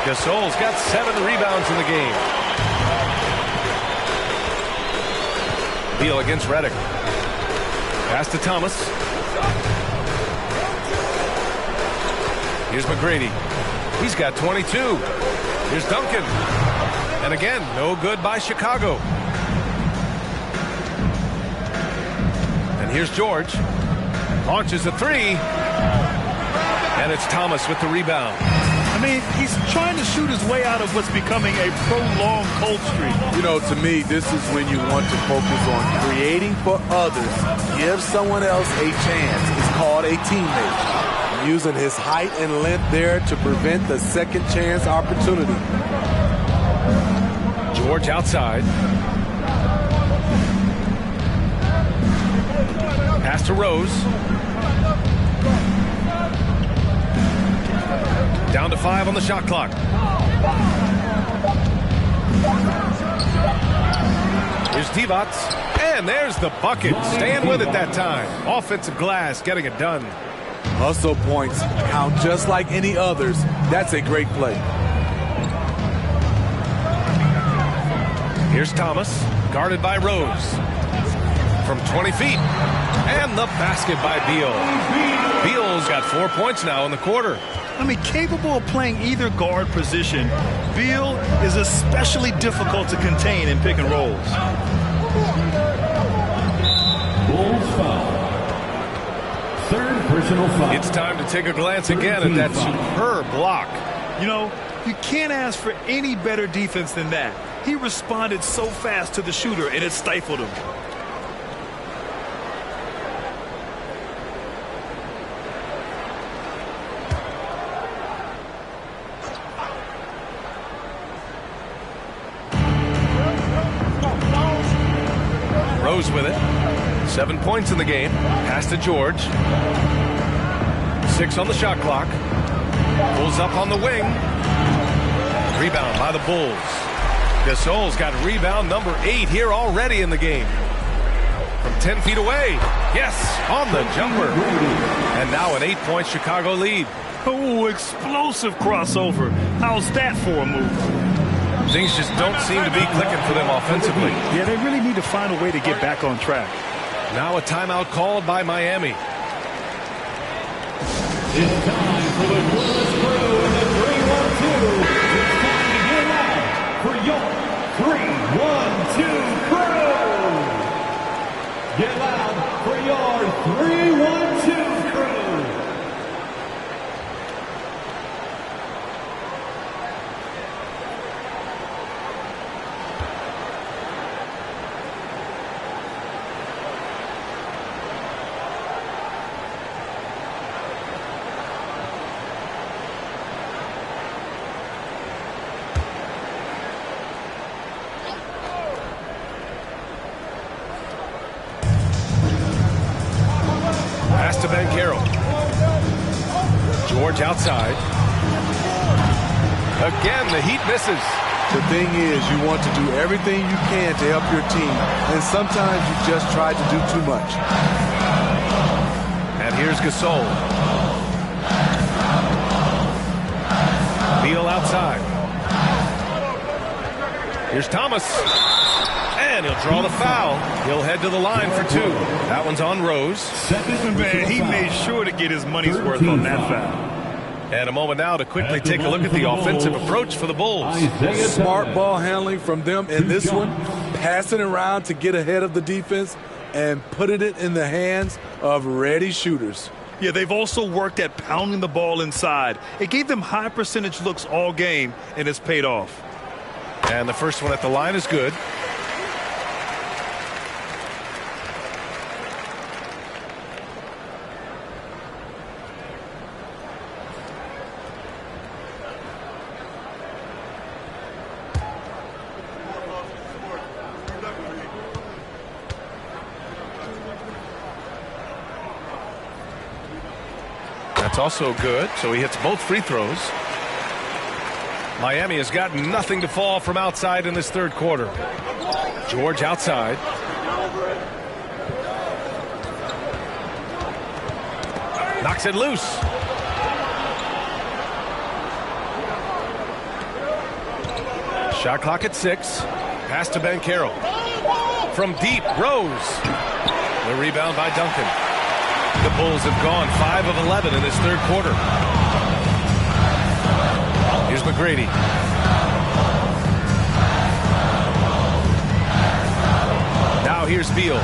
Gasol's got 7 rebounds in the game. Beal against Redick. Pass to Thomas. Here's McGrady. He's got 22. Here's Duncan. And again, no good by Chicago. And here's George. Launches a three. And it's Thomas with the rebound. I mean, he's trying to shoot his way out of what's becoming a prolonged cold streak. You know, to me, this is when you want to focus on creating for others. Give someone else a chance. It's called a teammate. Using his height and length there to prevent the second chance opportunity. George outside. Pass to Rose. Down to 5 on the shot clock. Here's Divac. And there's the bucket. Staying with it that time. Offensive glass getting it done. Hustle points count just like any others. That's a great play. Here's Thomas, guarded by Rose. From 20 feet. And the basket by Beal. Beal's got 4 points now in the quarter. I mean, capable of playing either guard position, Beal is especially difficult to contain in pick and rolls. Bulls foul. Third personal foul. It's time to take a glance again at that superb block. You know, you can't ask for any better defense than that. He responded so fast to the shooter, and it stifled him. Rose with it. 7 points in the game. Pass to George. 6 on the shot clock. Pulls up on the wing. Rebound by the Bulls. Gasol's got rebound number 8 here already in the game. From 10 feet away. Yes, on the jumper. And now an 8-point Chicago lead. Oh, explosive crossover. How's that for a move? Things just don't seem to be clicking for them offensively. Yeah, they really need to find a way to get back on track. Now a timeout called by Miami. It's time for the Bulls crew in the 3-1-2. It's time to get out for your 3-1-2 crew. Get loud for your 3-1-2 crew. To Banchero. George outside. Again, the Heat misses. The thing is, you want to do everything you can to help your team, and sometimes you just try to do too much. And here's Gasol. Beal outside. Here's Thomas. And he'll draw the foul. He'll head to the line for 2. That one's on Rose. Man, he made sure to get his money's worth on that foul. And a moment now to quickly take a look at the offensive approach for the Bulls. Smart ball handling from them in this one. Passing around to get ahead of the defense and putting it in the hands of ready shooters. Yeah, they've also worked at pounding the ball inside. It gave them high percentage looks all game, and it's paid off. And the first one at the line is good. That's also good, so he hits both free throws. Miami has got nothing to fall from outside in this third quarter. George outside. Knocks it loose. Shot clock at 6. Pass to Banchero. From deep, Rose. The rebound by Duncan. The Bulls have gone 5 of 11 in this third quarter. Here's McGrady. Now here's Beal.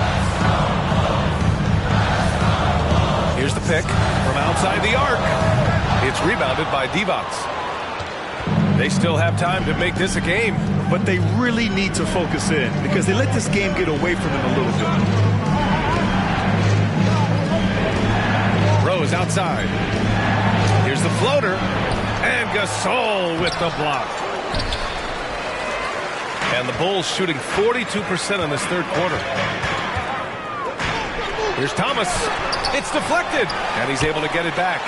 Here's the pick from outside the arc. It's rebounded by Divac. They still have time to make this a game. But they really need to focus in because they let this game get away from them a little bit. Rose outside. Here's the floater. And Gasol with the block. And the Bulls shooting 42% in this third quarter. Here's Thomas. It's deflected. And he's able to get it back.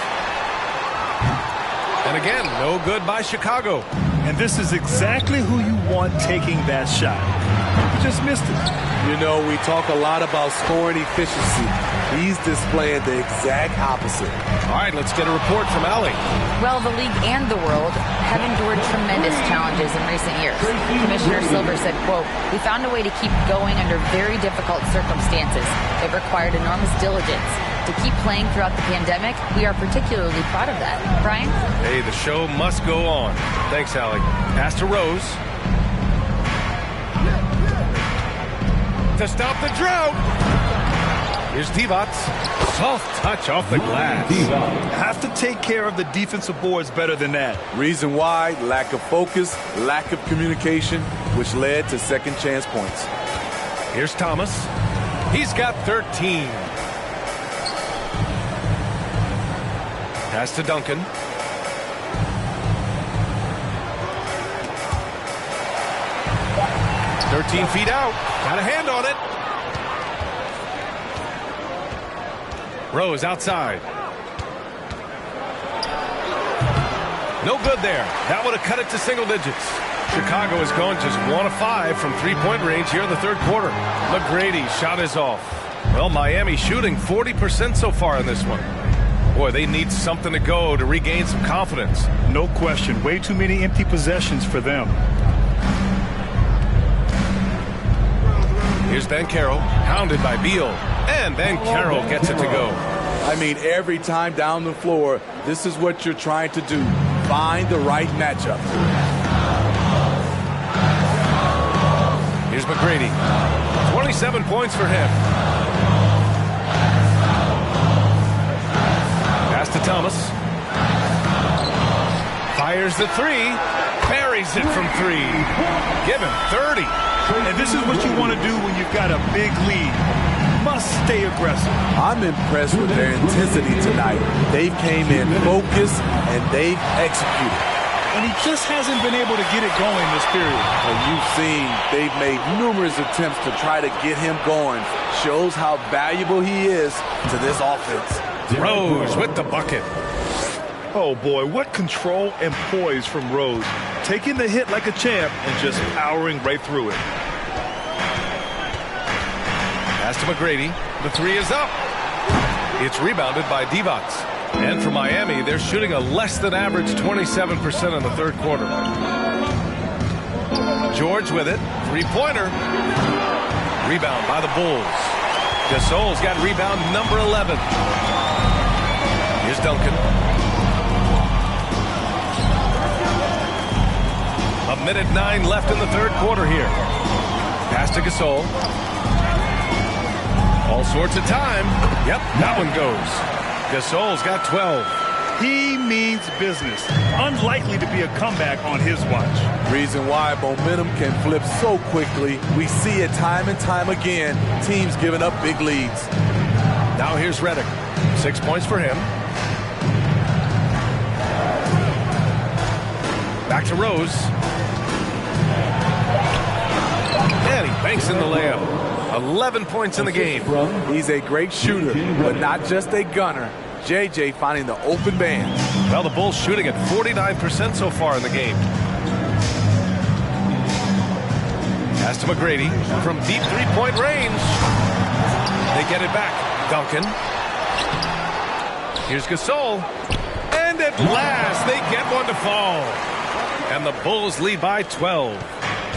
And again, no good by Chicago. And this is exactly who you want taking that shot. You just missed it. You know, we talk a lot about scoring efficiency. He's displaying the exact opposite. All right, let's get a report from Allie. Well, the league and the world have endured tremendous challenges in recent years. Commissioner Silver said, quote, "We found a way to keep going under very difficult circumstances. It required enormous diligence. To keep playing throughout the pandemic, we are particularly proud of that." Brian? Hey, the show must go on. Thanks, Allie. Pass to Rose. To stop the drought. Here's Divac. Soft touch off the glass. Have to take care of the defensive boards better than that. Reason why? Lack of focus, lack of communication, which led to second chance points. Here's Thomas. He's got 13. Pass to Duncan. "13 feet out. Got a hand on it." Rose outside. No good there. That would have cut it to single digits. Chicago has gone just 1 of 5 from three-point range here in the third quarter. McGrady's shot is off. Well, Miami shooting 40% so far in this one. Boy, they need something to go to regain some confidence. No question. Way too many empty possessions for them. Here's Banchero, hounded by Beal. And Banchero gets it to go. I mean, every time down the floor, this is what you're trying to do. Find the right matchup. Here's McGrady. 27 points for him. Pass to Thomas. Fires the three. Buries it from 3. Give him 30. And this is what you want to do when you've got a big lead. Must stay aggressive. I'm impressed with their intensity tonight. They've came in focused and they've executed. And he just hasn't been able to get it going this period. And you've seen they've made numerous attempts to try to get him going. Shows how valuable he is to this offense. Rose with the bucket. Oh boy, what control and poise from Rose. Taking the hit like a champ and just powering right through it. Pass to McGrady. The 3 is up. It's rebounded by Divac. And for Miami, they're shooting a less than average 27% in the third quarter. George with it. 3-pointer. Rebound by the Bulls. Gasol's got rebound number 11. Here's Duncan. A minute 9 left in the third quarter here. Pass to Gasol. All sorts of time. Yep, that one goes. Gasol's got 12. He means business. Unlikely to be a comeback on his watch. Reason why momentum can flip so quickly. We see it time and time again. Teams giving up big leads. Now here's Redick. 6 points for him. Back to Rose. And he banks in the layup. 11 points in the game. He's a great shooter, but not just a gunner. JJ finding the open man. Well, the Bulls shooting at 49% so far in the game. Pass to McGrady from deep three-point range. They get it back. Duncan. Here's Gasol. And at last, they get one to fall. And the Bulls lead by 12.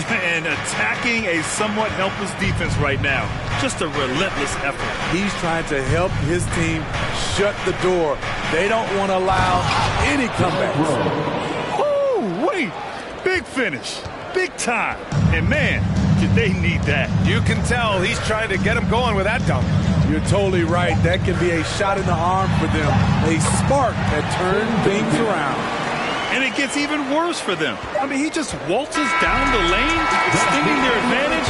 And attacking a somewhat helpless defense right now. Just a relentless effort. He's trying to help his team shut the door. They don't want to allow any comebacks. Ooh, what clean. Big finish. Big time. And, man, did they need that. You can tell he's trying to get him going with that dunk. You're totally right. That can be a shot in the arm for them. A spark that turns things around. And it gets even worse for them. I mean, he just waltzes down the lane, extending their advantage.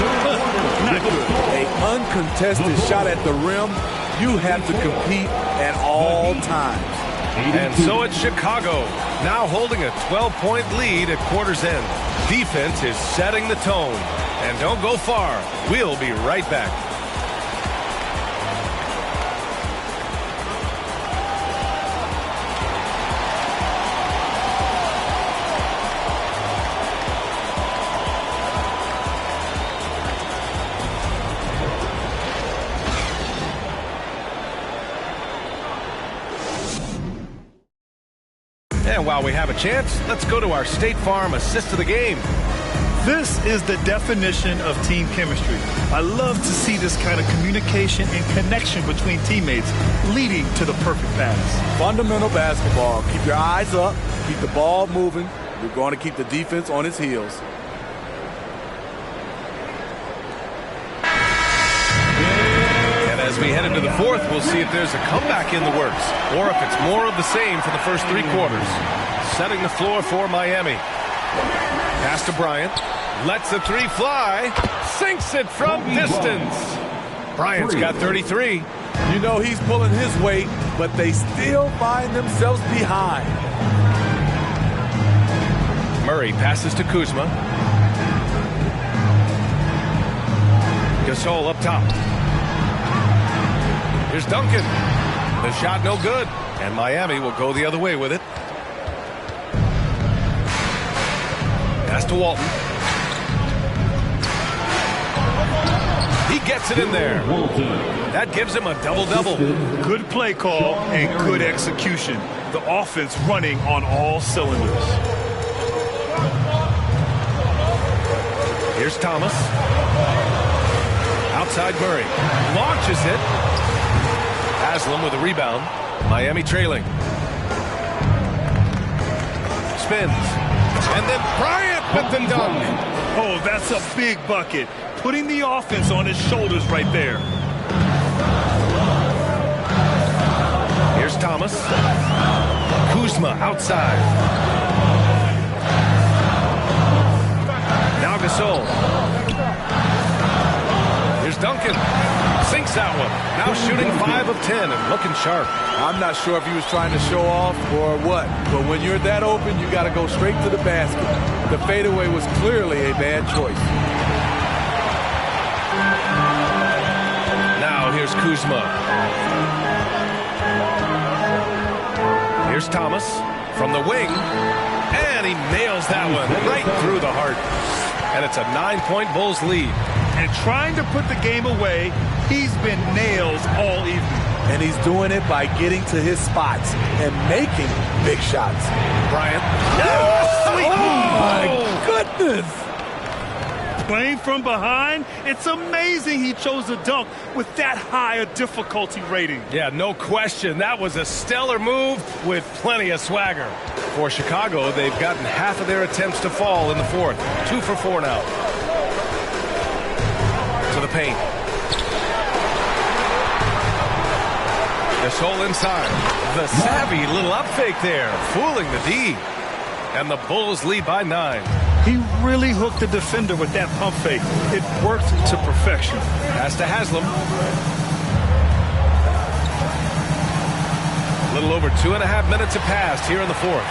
Not good. An uncontested shot at the rim. You have to compete at all times. And so it's Chicago, now holding a 12-point lead at quarter's end. Defense is setting the tone. And don't go far. We'll be right back. And while we have a chance, let's go to our State Farm assist of the game. This is the definition of team chemistry. I love to see this kind of communication and connection between teammates leading to the perfect pass. Fundamental basketball. Keep your eyes up. Keep the ball moving. You're going to keep the defense on its heels. And as we head into the fourth, we'll see if there's a comeback in the works or if it's more of the same for the first three quarters. Setting the floor for Miami. Pass to Bryant. Lets the three fly. Sinks it from distance. Bryant's got 33. You know he's pulling his weight, but they still find themselves behind. Murray passes to Kuzma. Gasol up top. Here's Duncan. The shot no good. And Miami will go the other way with it. Pass to Walton. He gets it in there. That gives him a double-double. Good play call and good execution. The offense running on all cylinders. Here's Thomas. Outside Murray. Launches it. Haslam with a rebound. Miami trailing. Spins. And then Bryant with the dunk. Oh, that's a big bucket. Putting the offense on his shoulders right there. Here's Thomas. Kuzma outside. Now Gasol. Here's Duncan. Sinks that one. Now shooting 5 of 10 and looking sharp. I'm not sure if he was trying to show off or what, but when you're that open, you got to go straight to the basket. The fadeaway was clearly a bad choice. Now here's Kuzma. Here's Thomas from the wing, and he nails that one right through the heart. And it's a 9-point Bulls lead. And trying to put the game away, he's been nails all evening. And he's doing it by getting to his spots and making big shots. Bryant. Oh, my goodness. Playing from behind, it's amazing he chose a dunk with that high a difficulty rating. Yeah, no question. That was a stellar move with plenty of swagger. For Chicago, they've gotten half of their attempts to fall in the fourth. 2 for 4 now. To the paint. Gasol inside. The savvy little up fake there, fooling the D. And the Bulls lead by 9. He really hooked the defender with that pump fake. It worked to perfection. Pass to Haslam. A little over 2.5 minutes have passed here in the fourth.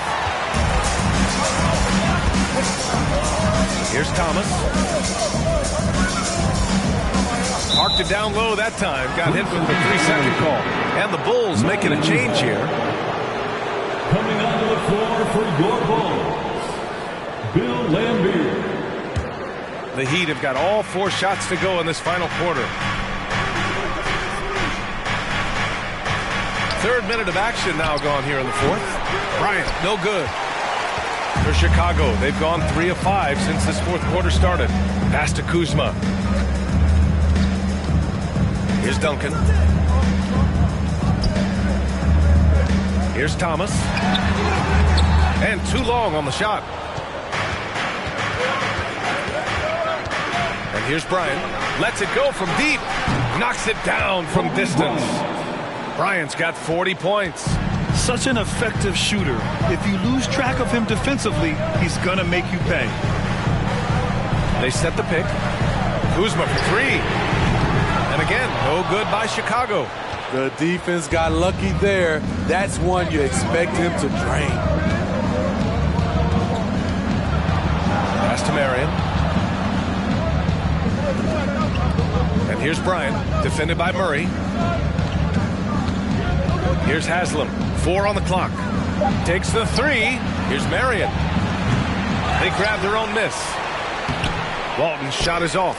Here's Thomas. Parked it down low that time. Got hit with the 3-second call. And the Bulls making a change here. Coming onto the floor for your Bulls, Bill Laimbeer. The Heat have got all 4 shots to go in this final quarter. 3rd minute of action now gone here in the fourth. Bryant, no good. For Chicago, they've gone 3 of 5 since this fourth quarter started. Pass to Kuzma. Here's Duncan. Here's Thomas. And too long on the shot. And here's Bryant. Lets it go from deep. Knocks it down from distance. Bryant's got 40 points. Such an effective shooter. If you lose track of him defensively, he's going to make you pay. They set the pick. Kuzma for three. And again, no good by Chicago. The defense got lucky there. That's one you expect him to drain. Pass to Marion. And here's Bryant, defended by Murray. Here's Haslam, 4 on the clock. Takes the three. Here's Marion. They grab their own miss. Walton's shot is off.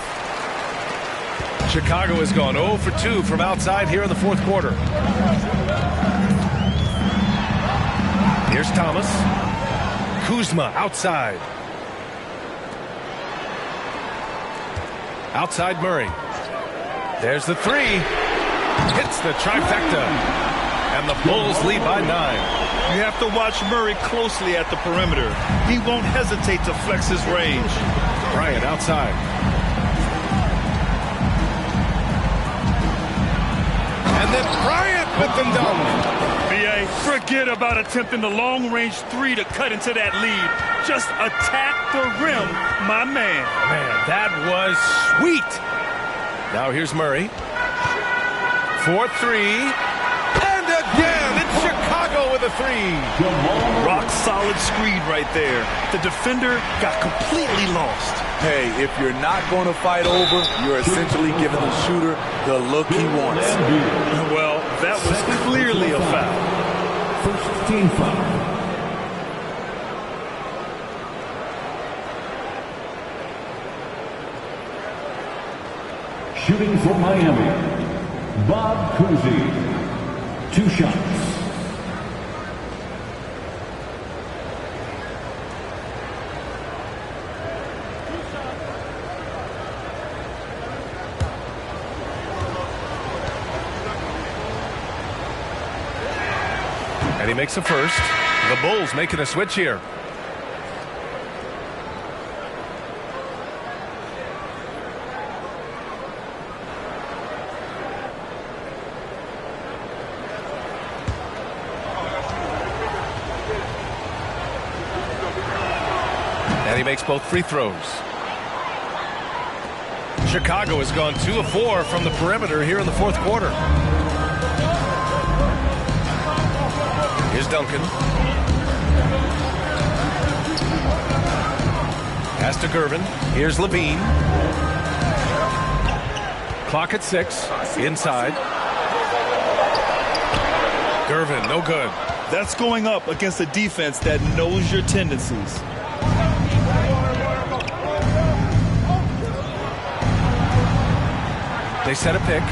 Chicago has gone 0 for 2 from outside here in the fourth quarter. Here's Thomas. Kuzma outside. Outside Murray. There's the three. Hits the trifecta. And the Bulls lead by 9. You have to watch Murray closely at the perimeter. He won't hesitate to flex his range. Bryant outside. And then Bryant with the dunk. B.A., forget about attempting the long-range three to cut into that lead. Just attack the rim, my man. Man, that was sweet. Now here's Murray. 4-3. And again, it's Chicago with a three. Rock-solid screen right there. The defender got completely lost. Hey, if you're not going to fight over, you're essentially giving the shooter the look he wants. Well, that was clearly a foul. First team foul. Shooting for Miami, Bob Cousy. 2 shots. And he makes a first. The Bulls making a switch here. And he makes both free throws. Chicago has gone 2 of 4 from the perimeter here in the fourth quarter. Here's Duncan. Pass to Gervin. Here's Levine. Clock at 6. Inside. Gervin, no good. That's going up against a defense that knows your tendencies. They set a pick.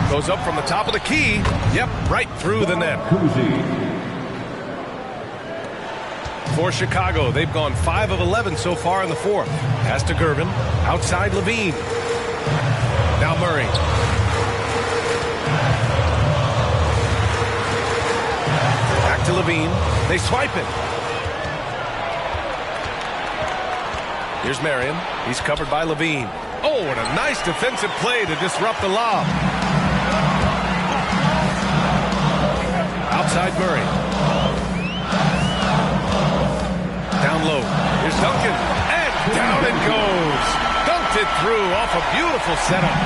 Goes up from the top of the key. Yep, right through the net. For Chicago, they've gone 5 of 11 so far in the fourth. Pass to Gervin. Outside Levine. Now Murray. Back to Levine. They swipe it. Here's Marion. He's covered by Levine. Oh, and a nice defensive play to disrupt the lob. Outside Murray. Down low. Here's Duncan. And down it goes. Dunked it through off a beautiful setup.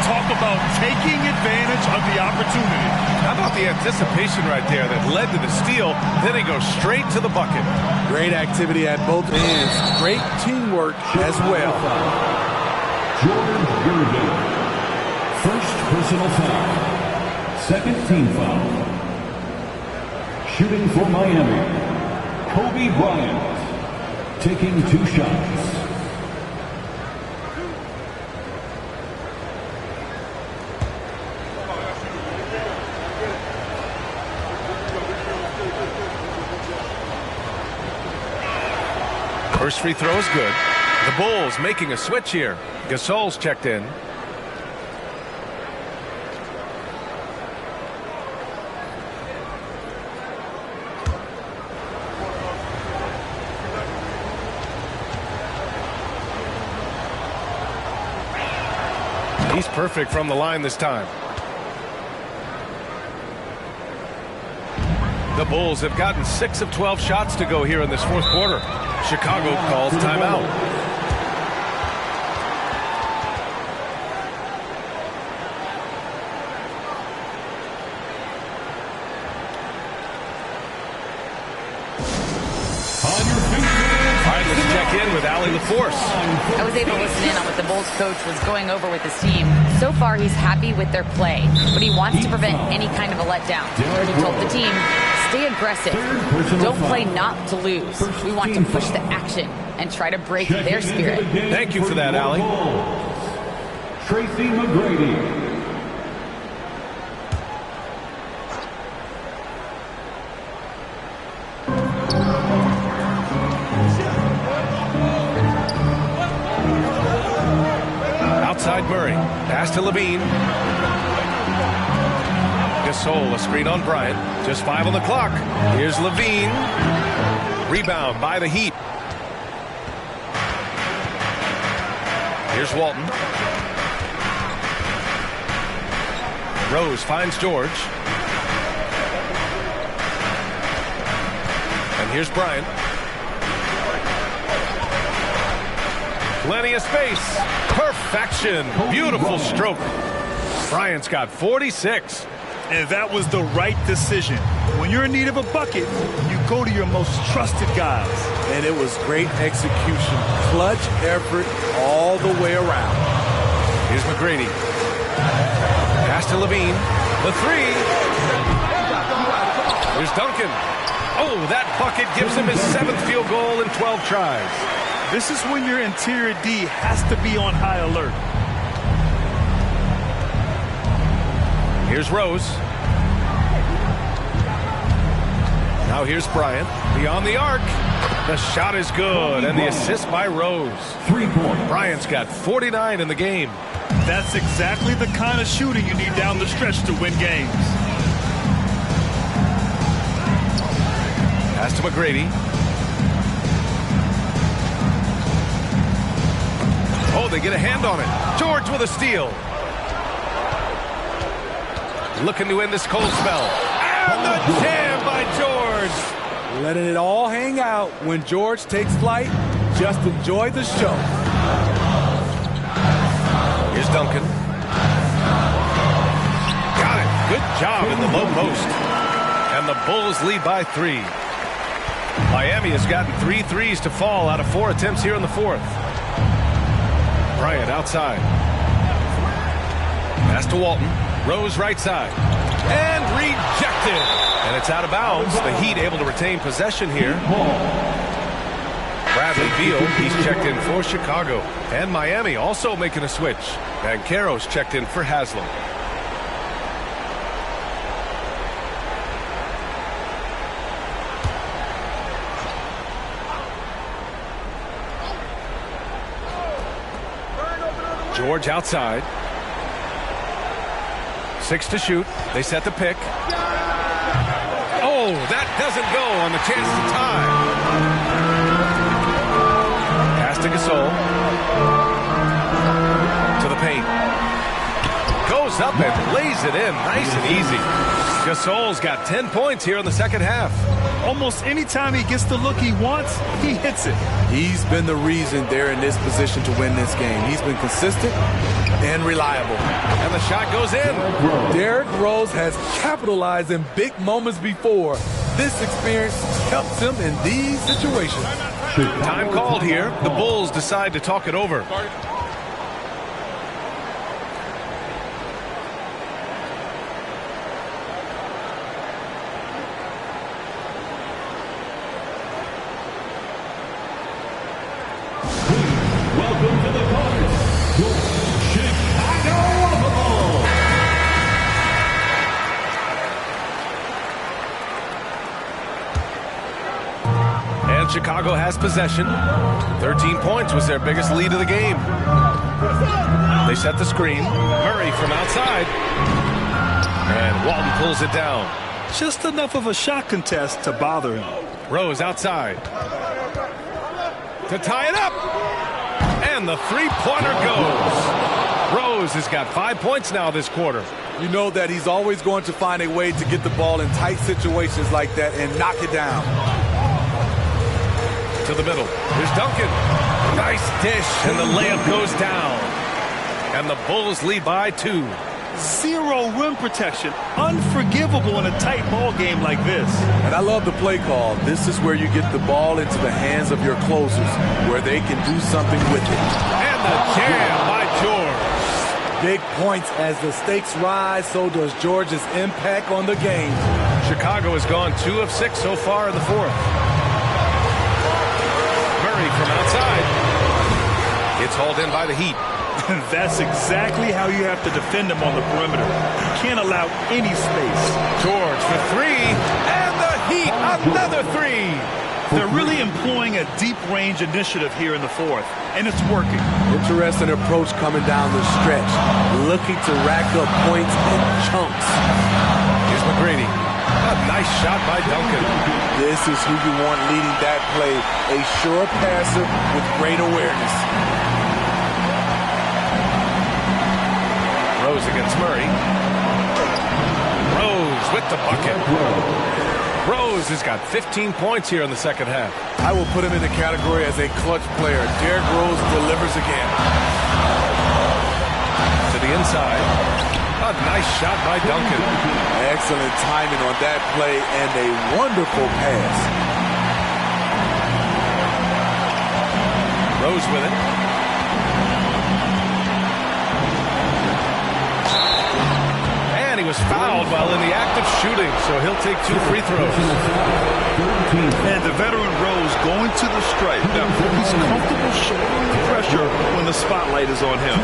Talk about taking advantage of the opportunity. How about the anticipation right there that led to the steal? Then he goes straight to the bucket. Great activity at both ends. Great teamwork as well. Jordan Gervin. First personal foul. Second team foul. Shooting for Miami, Kobe Bryant. Taking 2 shots. First free throw is good. The Bulls making a switch here. Gasol's checked in. He's perfect from the line this time. The Bulls have gotten 6 of 12 shots to go here in this fourth quarter. Chicago calls timeout. With Ali LaForce. I was able to listen in on what the Bulls coach was going over with his team. So far, he's happy with their play, but he wants to prevent any kind of a letdown. He told the team, stay aggressive. Don't play not to lose. We want to push the action and try to break their spirit. Thank you for that, Ali. Tracy McGrady. Murray. Pass to Levine. Gasol, a screen on Bryant. Just 5 on the clock. Here's Levine. Rebound by the Heat. Here's Walton. Rose finds George. And here's Bryant. Plenty of space. Perfection. Beautiful stroke. Bryant's got 46. And that was the right decision. When you're in need of a bucket, you go to your most trusted guys. And it was great execution. Clutch effort all the way around. Here's McGrady. Pass to Levine. The 3. Here's Duncan. Oh, that bucket gives him his 7th field goal in 12 tries. This is when your interior D has to be on high alert. Here's Rose. Now here's Bryant. Beyond the arc. The shot is good, and the assist by Rose. 3-point. Bryant's got 49 in the game. That's exactly the kind of shooting you need down the stretch to win games. Pass to McGrady. Oh, they get a hand on it. George with a steal. Looking to end this cold spell. And the jam by George. Letting it all hang out when George takes flight. Just enjoy the show. Here's Duncan. Got it. Good job in the low post. And the Bulls lead by 3. Miami has gotten 3 threes to fall out of 4 attempts here in the fourth. Bryant outside. Pass to Walton. Rose right side. And rejected. And it's out of bounds. The Heat able to retain possession here. Bradley Beal, he's checked in for Chicago. And Miami also making a switch. Banchero's checked in for Haslam. George outside. 6 to shoot. They set the pick. Oh, that doesn't go on the chance to tie. Pass to Gasol. To the paint. Goes up and lays it in nice and easy. Gasol's got 10 points here in the second half. Almost any time he gets the look he wants, he hits it. He's been the reason they're in this position to win this game. He's been consistent and reliable. And the shot goes in. Derrick Rose has capitalized in big moments before. This experience helps him in these situations. Time called here. The Bulls decide to talk it over. Welcome to the court, your Chicago Bulls. And Chicago has possession. 13 points was their biggest lead of the game. They set the screen. Murray from outside. And Walton pulls it down. Just enough of a shot contest to bother him. Rose outside. To tie it up. And the three-pointer goes. Rose Rose has got 5 points now this quarter. You know that he's always going to find a way to get the ball in tight situations like that and knock it down. To the middle. Here's Duncan. Nice dish, and the layup goes down. And the Bulls lead by 2. Zero rim protection. Unforgivable in a tight ball game like this. And I love the play call. This is where you get the ball into the hands of your closers, where they can do something with it. And the jam by George. Big points as the stakes rise, so does George's impact on the game. Chicago has gone 2 of 6 so far in the fourth. Murray from outside. It's hauled in by the Heat. That's exactly how you have to defend him on the perimeter. You can't allow any space. George for 3, and the Heat, another 3. They're really employing a deep-range initiative here in the fourth, and it's working. Interesting approach coming down the stretch, looking to rack up points in chunks. Here's McGrady. A nice shot by Duncan. This is who you want leading that play, a sure passer with great awareness. Rose against Murray. Rose with the bucket. Rose has got 15 points here in the second half. I will put him in the category as a clutch player. Derrick Rose delivers again. To the inside. A nice shot by Duncan. Excellent timing on that play and a wonderful pass. Rose with it. And he was fouled while in the act of shooting, so he'll take 2 free throws. And the veteran Rose going to the stripe. Now, he's comfortable shouldering the pressure when the spotlight is on him.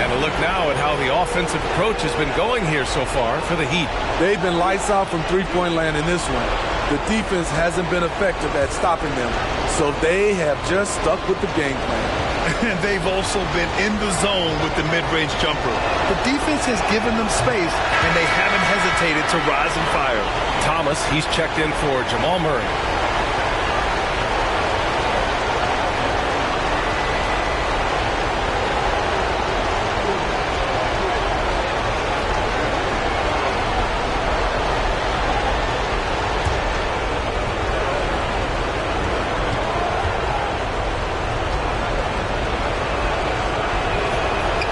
And a look now at how the offensive approach has been going here so far for the Heat. They've been lights out from three-point land in this one. The defense hasn't been effective at stopping them, so they have just stuck with the game plan. And they've also been in the zone with the mid-range jumper. The defense has given them space, and they haven't hesitated to rise and fire. Thomas, he's checked in for Jamal Murray.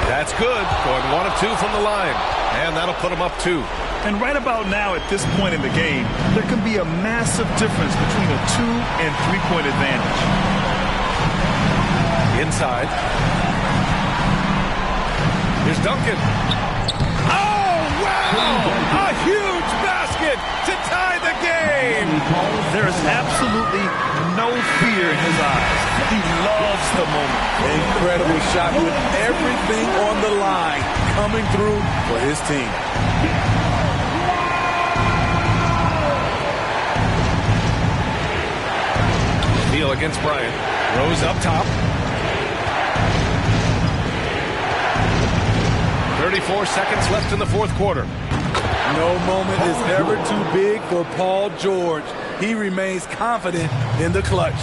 That's good. Going 1 of 2 from the line. And that'll put him up 2. And right about now, at this point in the game, there can be a massive difference between a 2- and 3-point advantage. Inside. Here's Duncan. Oh, wow! A huge basket to tie the game! There is absolutely no fear in his eyes. He loves the moment. Incredible shot with everything on the line coming through for his team. Beal against Bryant. Rose up top. 34 seconds left in the fourth quarter. No moment is ever too big for Paul George. He remains confident in the clutch.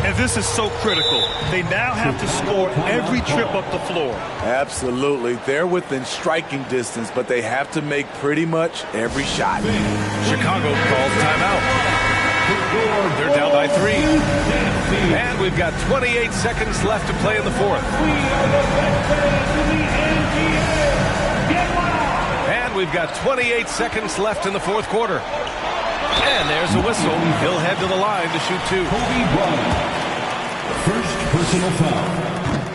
And this is so critical. They now have to score every trip up the floor. Absolutely. They're within striking distance, but they have to make pretty much every shot. Chicago calls timeout. They're down by 3. And we've got 28 seconds left to play in the fourth. And we've got 28 seconds left in the fourth quarter. And there's a whistle. He'll head to the line to shoot 2. First personal foul.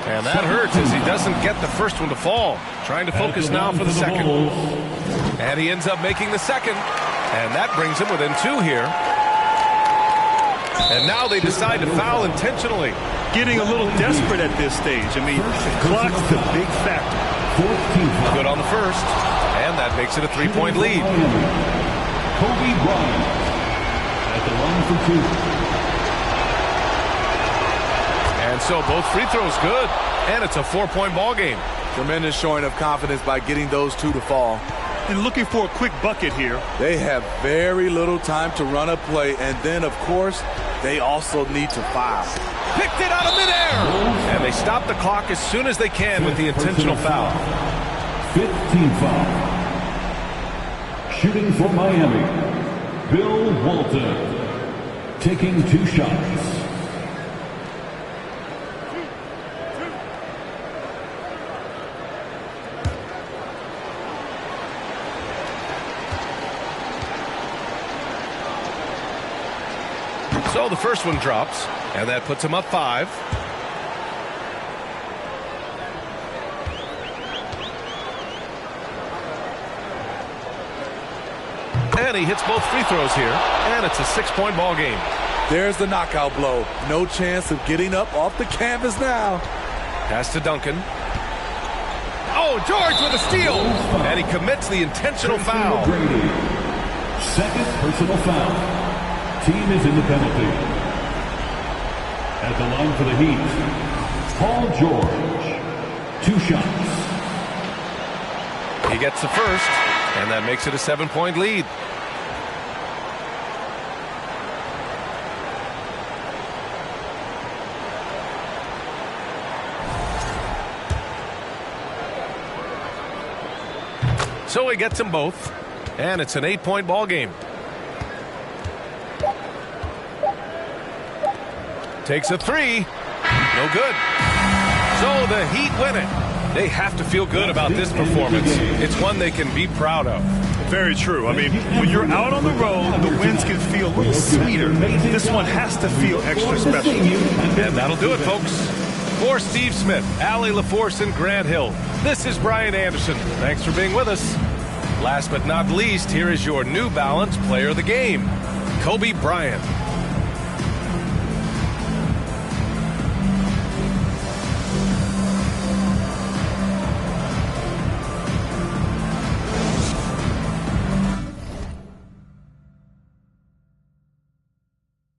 And that hurts as he doesn't get the first one to fall. Trying to focus now for the second. And he ends up making the second. And that brings him within 2 here. And now they decide to foul intentionally. Getting a little desperate at this stage. I mean, the clock's the big factor. Good on the first. And that makes it a 3-point lead. Kobe Bryant at the line for 2. And so both free throws good. And it's a 4-point ball game. Tremendous showing of confidence by getting those 2 to fall. And looking for a quick bucket here. They have very little time to run a play, and then, of course, they also need to foul. Picked it out of midair. And they stop the clock as soon as they can with the intentional foul. 15 foul. Shooting for Miami, Bill Walton. Taking 2 shots. So the first one drops, and that puts him up 5. And he hits both free throws here, and it's a 6-point ball game. There's the knockout blow. No chance of getting up off the canvas now. Pass to Duncan. Oh, George with a steal. And he commits the intentional foul. Second personal foul. Team is in the penalty. At the line for the Heat, Paul George. 2 shots. He gets the first, and that makes it a 7-point lead. So he gets them both, and it's an 8-point ball game. Takes a 3. No good. So the Heat win it. They have to feel good about this performance. It's one they can be proud of. Very true. I mean, when you're out on the road, the wins can feel a little sweeter. This one has to feel extra special. And that'll do it, folks. For Steve Smith, Allie LaForce, and Grant Hill, this is Brian Anderson. Thanks for being with us. Last but not least, here is your New Balance Player of the Game, Kobe Bryant.